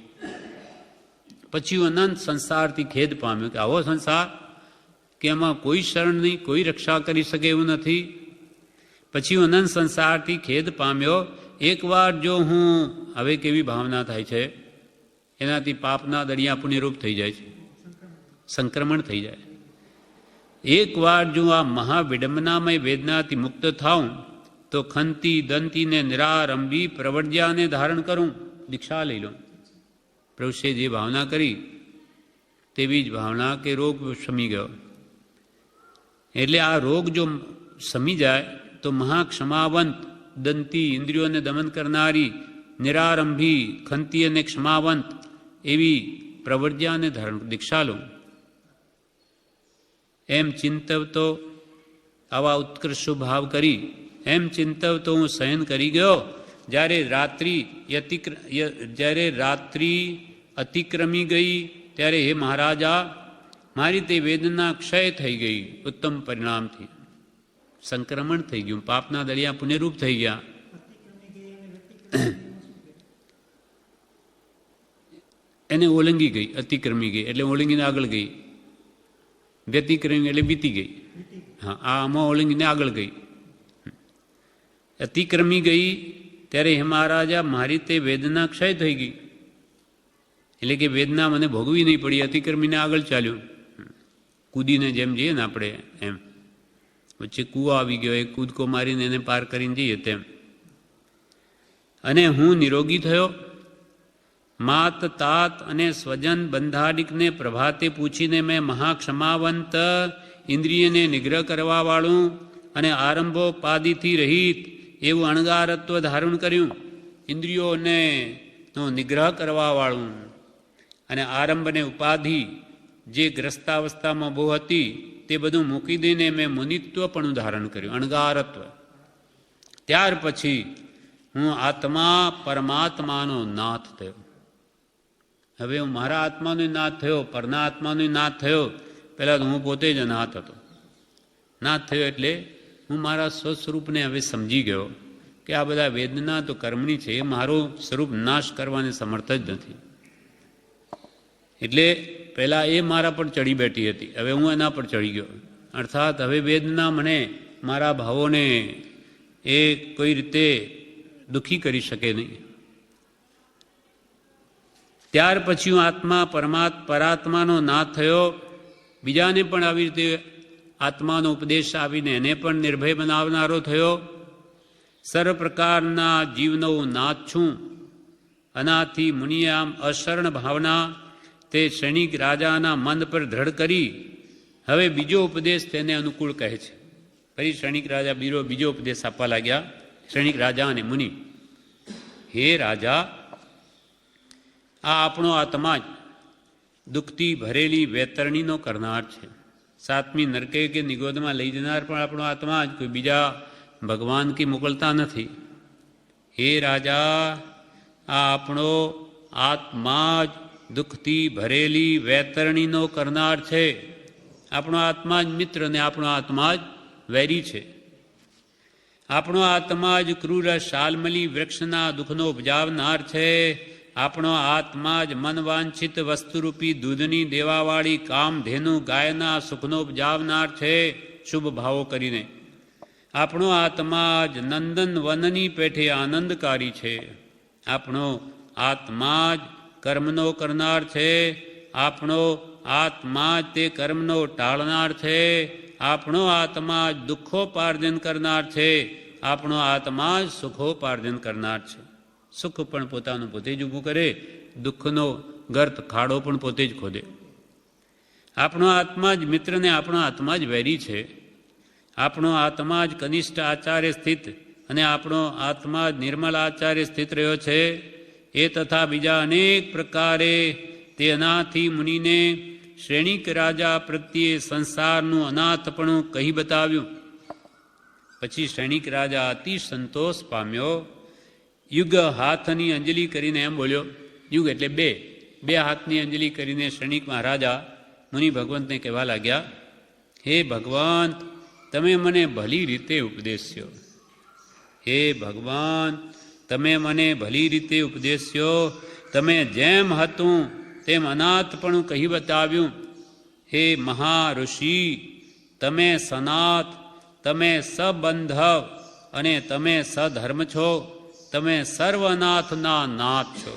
S1: પછી હું અનંત સંસારથી ખેદ પામ્યો કે આવો સંસાર કે એમાં કોઈ શરણ નહીં, કોઈ રક્ષા કરી શકે એવું નથી. પછી હું અનંત સંસારથી ખેદ પામ્યો. એકવાર જો હું, હવે કેવી ભાવના થાય છે, એનાથી પાપના દરિયા પુણ્યરૂપ થઈ જાય છે, સંક્રમણ થઈ જાય. એકવાર જો આ મહાવિડંબનામય વેદનાથી મુક્ત થાઉં તો ખંતી દંતીને નિરારંભી પ્રવર્જ્યાને ધારણ કરું, દીક્ષા લઈ લઉં. પ્રભુએ જે ભાવના કરી તેવી જ ભાવના કે રોગ શમી ગયો. એટલે આ રોગ જો શમી જાય તો મહાક્ષમાવંત દંતી, ઇન્દ્રિયોને દમન કરનારી, નિરારંભી, ખંતી અને ક્ષમાવંત એવી પ્રવર્જ્યાને ધારણ દીક્ષા લઉં. એમ ચિંતવતો, આવા ઉત્કર્ષ ભાવ કરી એમ ચિંતવતો હું શયન કરી ગયો. જ્યારે રાત્રિ અતિક્રમી ગઈ ત્યારે હે મહારાજા, મારી તે વેદના ક્ષય થઈ ગઈ. ઉત્તમ પરિણામથી સંક્રમણ થઈ ગયું, પાપના દળિયા પુનઃરૂપ થઈ ગયા. એને ઓળંગી ગઈ, અતિક્રમી ગઈ એટલે ઓળંગીને આગળ ગઈ, વ્યતિક્રમી એટલે બીતી ગઈ. હા, આમાં ઓળંગીને આગળ ગઈ. અતિક્રમી ગઈ ત્યારે હે મહારાજા, મારી તે વેદના ક્ષય થઈ ગઈ. એટલે કે વેદના મને ભોગવી નહીં પડી, અતિક્રમીને આગળ ચાલ્યું. કૂદીને જેમ જઈએ ને આપણે એમ, વચ્ચે કૂવો આવી ગયો, એ કૂદકો મારીને એને પાર કરીને જઈએ તેમ. અને હું નિરોગી થયો. માત તાત અને સ્વજન બંધાડિકને પ્રભાતે પૂછીને મેં મહાક્ષમાવંત, ઇન્દ્રિયને નિગ્રહ કરવાવાળું અને આરંભોપાદિથી રહિત એવું અણગારત્વ ધારણ કર્યું. ઇન્દ્રિયોને નિગ્રહ કરવાવાળું અને આરંભને ઉપાધિ જે ગ્રસ્તાવસ્થામાં બહુ હતી તે બધું મૂકી દઈને મેં મુનિત્વ પણ ધારણ કર્યું, અણગારત્વ. ત્યાર પછી હું આત્મા પરમાત્માનો નાથ થયો. હવે હું મારા આત્માનો નાથ થયો, પરના આત્માનો નાથ થયો. પહેલાં તો હું પોતે જ અનાથ હતો. નાથ થયો એટલે હું મારા સ્વસ્વરૂપને હવે સમજી ગયો કે આ બધા વેદના તો કર્મની છે, એ મારું સ્વરૂપ નાશ કરવાને સમર્થ જ નથી. એટલે પહેલાં એ મારા પર ચડી બેઠી હતી, હવે હું એના પર ચડી ગયો. અર્થાત હવે વેદના મને, મારા ભાવોને એ કોઈ રીતે દુઃખી કરી શકે નહીં. ત્યાર પછી હું આત્મા પરાત્માનો નાથ થયો. બીજાને પણ આવી રીતે આત્માનો ઉપદેશ આવીને એને પણ નિર્ભય બનાવનારો થયો. સર્વ પ્રકારના જીવનો નાથ છું. અનાથી મુનિએ આમ અશરણ ભાવના તે ક્ષણિક રાજાના મન પર દ્રઢ કરી હવે બીજો ઉપદેશ તેને અનુકૂળ કહે છે. ફરી ક્ષણિક રાજા બીજો ઉપદેશ આપવા લાગ્યા. ક્ષણિક રાજા અને મુનિ, હે રાજા, આ આપણો આત્મા જ દુઃખથી ભરેલી વેતરણીનો કરનાર છે. સાતમી નરકે કે નિગોદમાં લઈ જનાર પણ આપણો આત્મા જ, કોઈ બીજા ભગવાન કી મોકલતા નથી. હે રાજા, આ આપણો આત્મા જ દુઃખથી ભરેલી વેતરણીનો કરનાર છે. આપણો આત્મા જ મિત્ર ને આપણો આત્મા જ વૈરી છે. આપણો આત્મા જ ક્રૂર શાલમલી વૃક્ષના દુઃખનો ઉપજાવનાર છે. આપણો આત્મા જ મનવાંછિત વસ્તુરૂપી દૂધની દેવાવાળી કામધેનુ ગાયના સુખનો ઉપજાવનાર છે, શુભ ભાવો કરીને. આપણો આત્મા જ નંદન વનની પેઠે આનંદકારી છે. આપણો આત્મા જ કર્મનો કરનાર છે, આપણો આત્મા જ તે કર્મનો ટાળનાર છે, આપણો આત્મા જ દુઃખોપાર્જન કરનાર છે, આપણો આત્મા જ સુખોપાર્જન કરનાર છે. સુખ પણ પોતાનું પોતે જ ઊભું કરે, દુઃખનો ગર્ત ખાડો પણ પોતે જ ખોદે. આપણો આત્મા જ મિત્રને આપણો આત્મા જ વૈરી છે, આપણો આત્મા જ કનિષ્ઠ આચાર્ય સ્થિત અને આપણો આત્મા જ નિર્મલ આચાર્ય સ્થિત રહ્યો છે. એ તથા બીજા અનેક પ્રકારે તે અનાથી મુનિને શ્રેણીક રાજા પ્રત્યે સંસારનું અનાથપણું કહી બતાવ્યું. પછી શ્રેણીક રાજા અતિ સંતોષ પામ્યો. યુગ હાથની અંજલિ કરીને એમ બોલ્યો, યુગ એટલે બે હાથની અંજલિ કરીને શ્રેણીક મહારાજા મુનિ ભગવંતને કહેવા લાગ્યા, હે ભગવંત, તમે મને ભલી રીતે ઉપદેશ્યો. હે ભગવાન, તમે મને ભલી રીતે ઉપદેશ્યો. તમે જેમ હતું તેમ અનાથપણું કહી બતાવ્યું. હે મહાઋષિ, તમે સનાત, તમે સબંધવ અને તમે સધર્મ છો. તમે સર્વનાથના નાથ છો.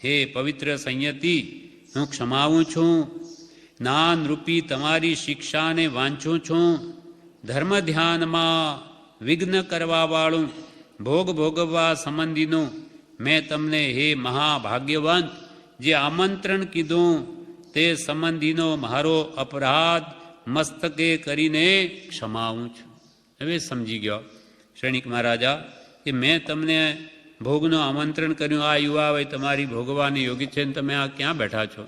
S1: હે પવિત્ર સંયતિ, હું ક્ષમાવું છું. જ્ઞાનરૂપી તમારી શિક્ષાને વાંચું છું. ધર્મ ધ્યાનમાં વિઘ્ન કરવાવાળું ભોગ ભોગવવા સંબંધીનું મેં તમને હે મહાભાગ્યવંત જે આમંત્રણ કીધું તે સંબંધીનો મારો અપરાધ મસ્તકે કરીને ક્ષમાવું છું. હવે સમજી ગયો શ્રેણીક મહારાજા કે મેં તમને ભોગનું આમંત્રણ કર્યું, આ યુવા હોય તમારી ભોગવાની યોગી છે ને તમે આ ક્યાં બેઠા છો?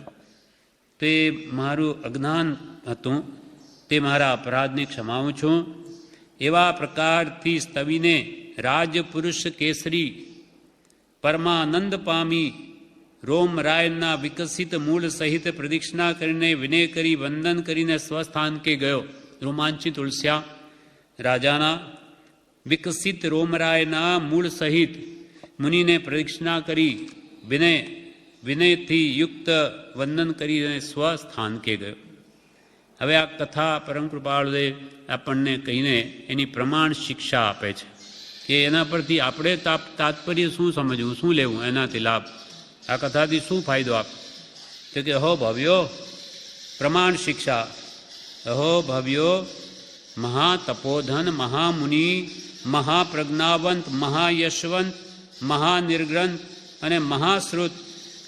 S1: તે મારું અજ્ઞાન હતું, તે મારા અપરાધની ક્ષમાવું છું. એવા પ્રકારથી સ્તવીને રાજપુરુષ કેસરી પરમાનંદ પામી રોમરાયના વિકસિત મૂળ સહિત પ્રદક્ષિણા કરીને વિનય કરી વંદન કરીને સ્વસ્થાન કે ગયો. રોમાંચિત ઉલસ્યા રાજાના વિકસિત રોમરાયના મૂળ સહિત મુનિને પ્રદક્ષિણા કરી વિનયથી યુક્ત વંદન કરીને સ્વસ્થાન કે ગયો. હવે આ કથા પરમ કૃપાળુદેવ આપણને કહીને એની પ્રમાણ શિક્ષા આપે છે કે એના પરથી આપણે તાત્પર્ય શું સમજવું, શું લેવું, એનાથી લાભ, આ કથાથી શું ફાયદો આપે? તો કે અહો ભવ્યો પ્રમાણ શિક્ષા. અહો ભવ્યો મહાતપોધન મહામુનિ મહાપ્રજ્ઞાવંત મહાયશવંત મહાનિર્ગ્રંથ અને મહાશ્રુત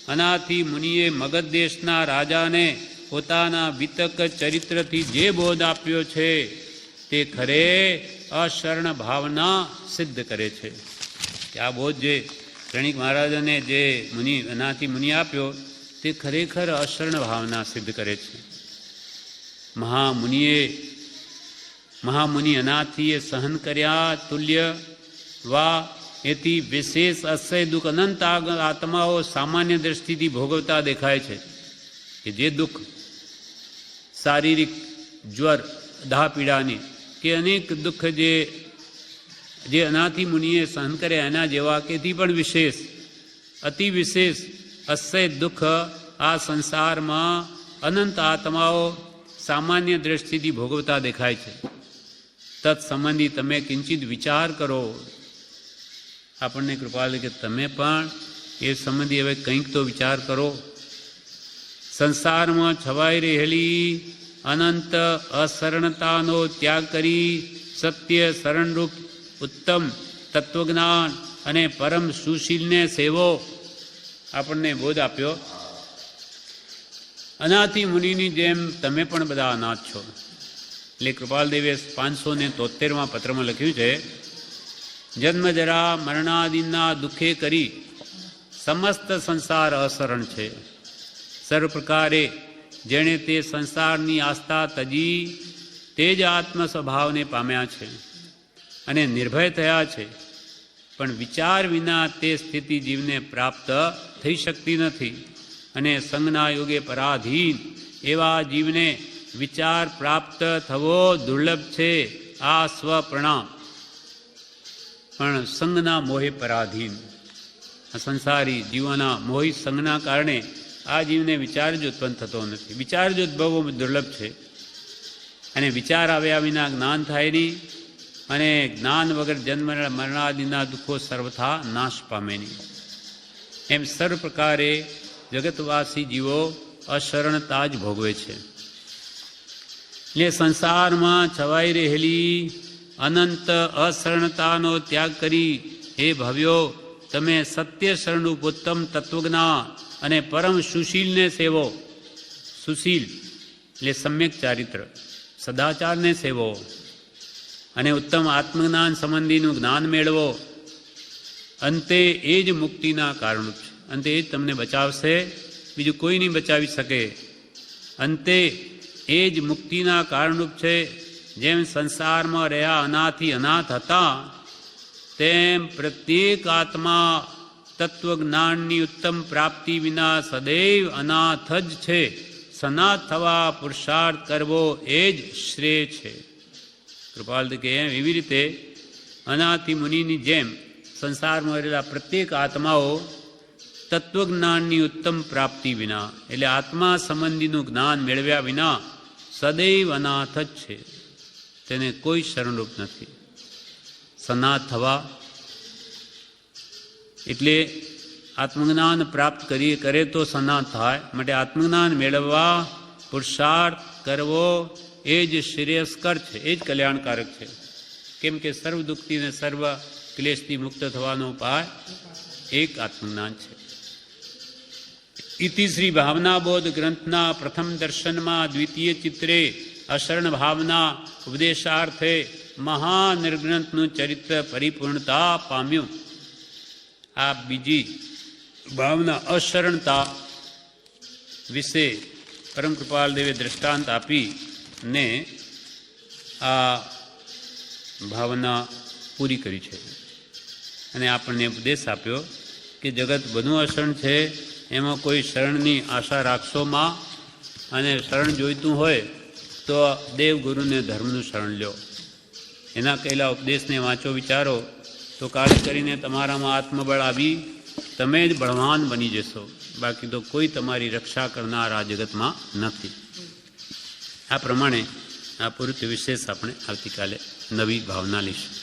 S1: અનાથી મુનિએ મગધ દેશના રાજાને પોતાના વિતક ચરિત્રથી જે બોધ આપ્યો છે તે ખરે અશરણ ભાવના સિદ્ધ કરે છે. કે આ બોધ જે શ્રેણીક મહારાજાને જે અનાથી મુનિ આપ્યો તે ખરેખર અશરણ ભાવના સિદ્ધ કરે છે. મહામુનિ અનાથીએ સહન કર્યા તુલ્ય વા એથી વિશેષ અસહ્ય દુઃખ અનંત આત્માઓ સામાન્ય દ્રષ્ટિથી ભોગવતા દેખાય છે. કે જે દુઃખ શારીરિક જ્વર દાહ પીડાની કે અનેક દુઃખ જે અનાથી મુનિએ સહન કર્યા એના જેવા કેથી પણ વિશેષ અતિ વિશેષ અસહ્ય દુઃખ આ સંસારમાં અનંત આત્માઓ સામાન્ય દ્રષ્ટિથી ભોગવતા દેખાય છે. તત્સંબંધી તમે કિંચિત વિચાર કરો. આપણને કૃપાલ કે તમે પણ એ સંબંધી હવે કંઈક તો વિચાર કરો. સંસારમાં છવાઈ રહેલી અનંત અશરણતાનો ત્યાગ કરી સત્ય શરણરૂપ ઉત્તમ તત્વજ્ઞાન અને પરમ સુશીલને સેવો. આપણને બોધ આપ્યો અનાથી મુનિની જેમ તમે પણ બધા અનાથ છો. એટલે કૃપાલદેવે 573માં પત્રમાં લખ્યું છે, જન્મજરા મરણાદિના દુઃખે કરી સમસ્ત સંસાર અશરણ છે. સર્વ પ્રકારે જેણે તે સંસારની આસ્થા તજી તે જ આત્મ સ્વભાવને પામ્યા છે અને નિર્ભય થયા છે. પણ વિચાર વિના તે સ્થિતિ જીવને પ્રાપ્ત થઈ શકતી નથી અને સંગના યોગે પરાધીન એવા જીવને વિચાર પ્રાપ્ત થવો દુર્લભ છે. આ સ્વપ્રણામ પણ સંગના મોહે પરાધીન, સંસારી જીવોના મોહિત સંગના કારણે આ જીવને વિચાર જ ઉત્પન્ન થતો નથી. વિચાર જ ઉદ્ભવવો દુર્લભ છે અને વિચાર આવ્યા વિના જ્ઞાન થાય નહીં અને જ્ઞાન વગર જન્મ મરણાદિના દુઃખો સર્વથા નાશ પામે નહીં. એમ સર્વ પ્રકારે જગતવાસી જીવો અશરણતા જ ભોગવે છે. એટલે સંસારમાં છવાઈ રહેલી અનંત અશરણતાનો ત્યાગ કરી હે ભવ્યો તમે સત્ય શરણરૂપ ઉત્તમ તત્વજ્ઞાન અને પરમ સુશીલને સેવો. સુશીલ એટલે સમ્યક ચારિત્ર, સદાચારને સેવો અને ઉત્તમ આત્મજ્ઞાન સંબંધીનું જ્ઞાન મેળવો. અંતે એ જ મુક્તિના કારણરૂપ છે. અંતે એ જ તમને બચાવશે, બીજું કોઈ નહીં બચાવી શકે. અંતે એ જ મુક્તિના કારણરૂપ છે. જેમ સંસારમાં રહ્યા અનાથી અનાથ હતા, તેમ પ્રત્યેક આત્મા તત્વજ્ઞાનની ઉત્તમ પ્રાપ્તિ વિના સદૈવ અનાથ જ છે. સનાથ થવા પુરુષાર્થ કરવો એ જ શ્રેય છે. કૃપાલદ કે એમ એવી રીતે અનાથી મુનિની જેમ સંસારમાં રહેલા પ્રત્યેક આત્માઓ તત્વજ્ઞાનની ઉત્તમ પ્રાપ્તિ વિના એટલે આત્મા સંબંધીનું જ્ઞાન મેળવ્યા વિના સદૈવ અનાથ જ છે. તેને કોઈ શરણરૂપ નથી. સનાથ થવા એટલે આત્મજ્ઞાન પ્રાપ્ત કરે તો સનાથ થાય. માટે આત્મજ્ઞાન મેળવવા પુરુષાર્થ કરવો એ જ શ્રેયસ્કર છે, એ જ કલ્યાણકારક છે. કેમ કે સર્વ દુઃખથી અને સર્વ ક્લેશથી મુક્ત થવાનો ઉપાય એક આત્મજ્ઞાન છે. ઇતિ શ્રી ભાવનાબોધ ગ્રંથના પ્રથમ દર્શનમાં દ્વિતીય ચિત્રે અશરણ ભાવના ઉપદેશાર્થે મહાનિર્ગ્રંથનું ચરિત્ર પરિપૂર્ણતા પામ્યું. આ બીજી ભાવના અશરણતા વિશે પરમ કૃપાલ દેવે દ્રષ્ટાંત આપી ને આ ભાવના પૂરી કરી છે. અને આપણને ઉપદેશ આપ્યો કે જગત બધું અશરણ છે, એમાં કોઈ શરણની આશા રાખશોમાં, અને શરણ જોઈતું હોય તો દેવગુરુને ધર્મનું શરણ લ્યો. એના કહેલા ઉપદેશને વાંચો, વિચારો, તો કાલે કરીને તમારામાં આત્મબળ આવી તમે જ બળવાન બની જશો. બાકી તો કોઈ તમારી રક્ષા કરનાર આ જગતમાં નથી. આ પ્રમાણે આ પૂર્તિ વિશેષ આપણે આવતીકાલે નવી ભાવના લઈશું.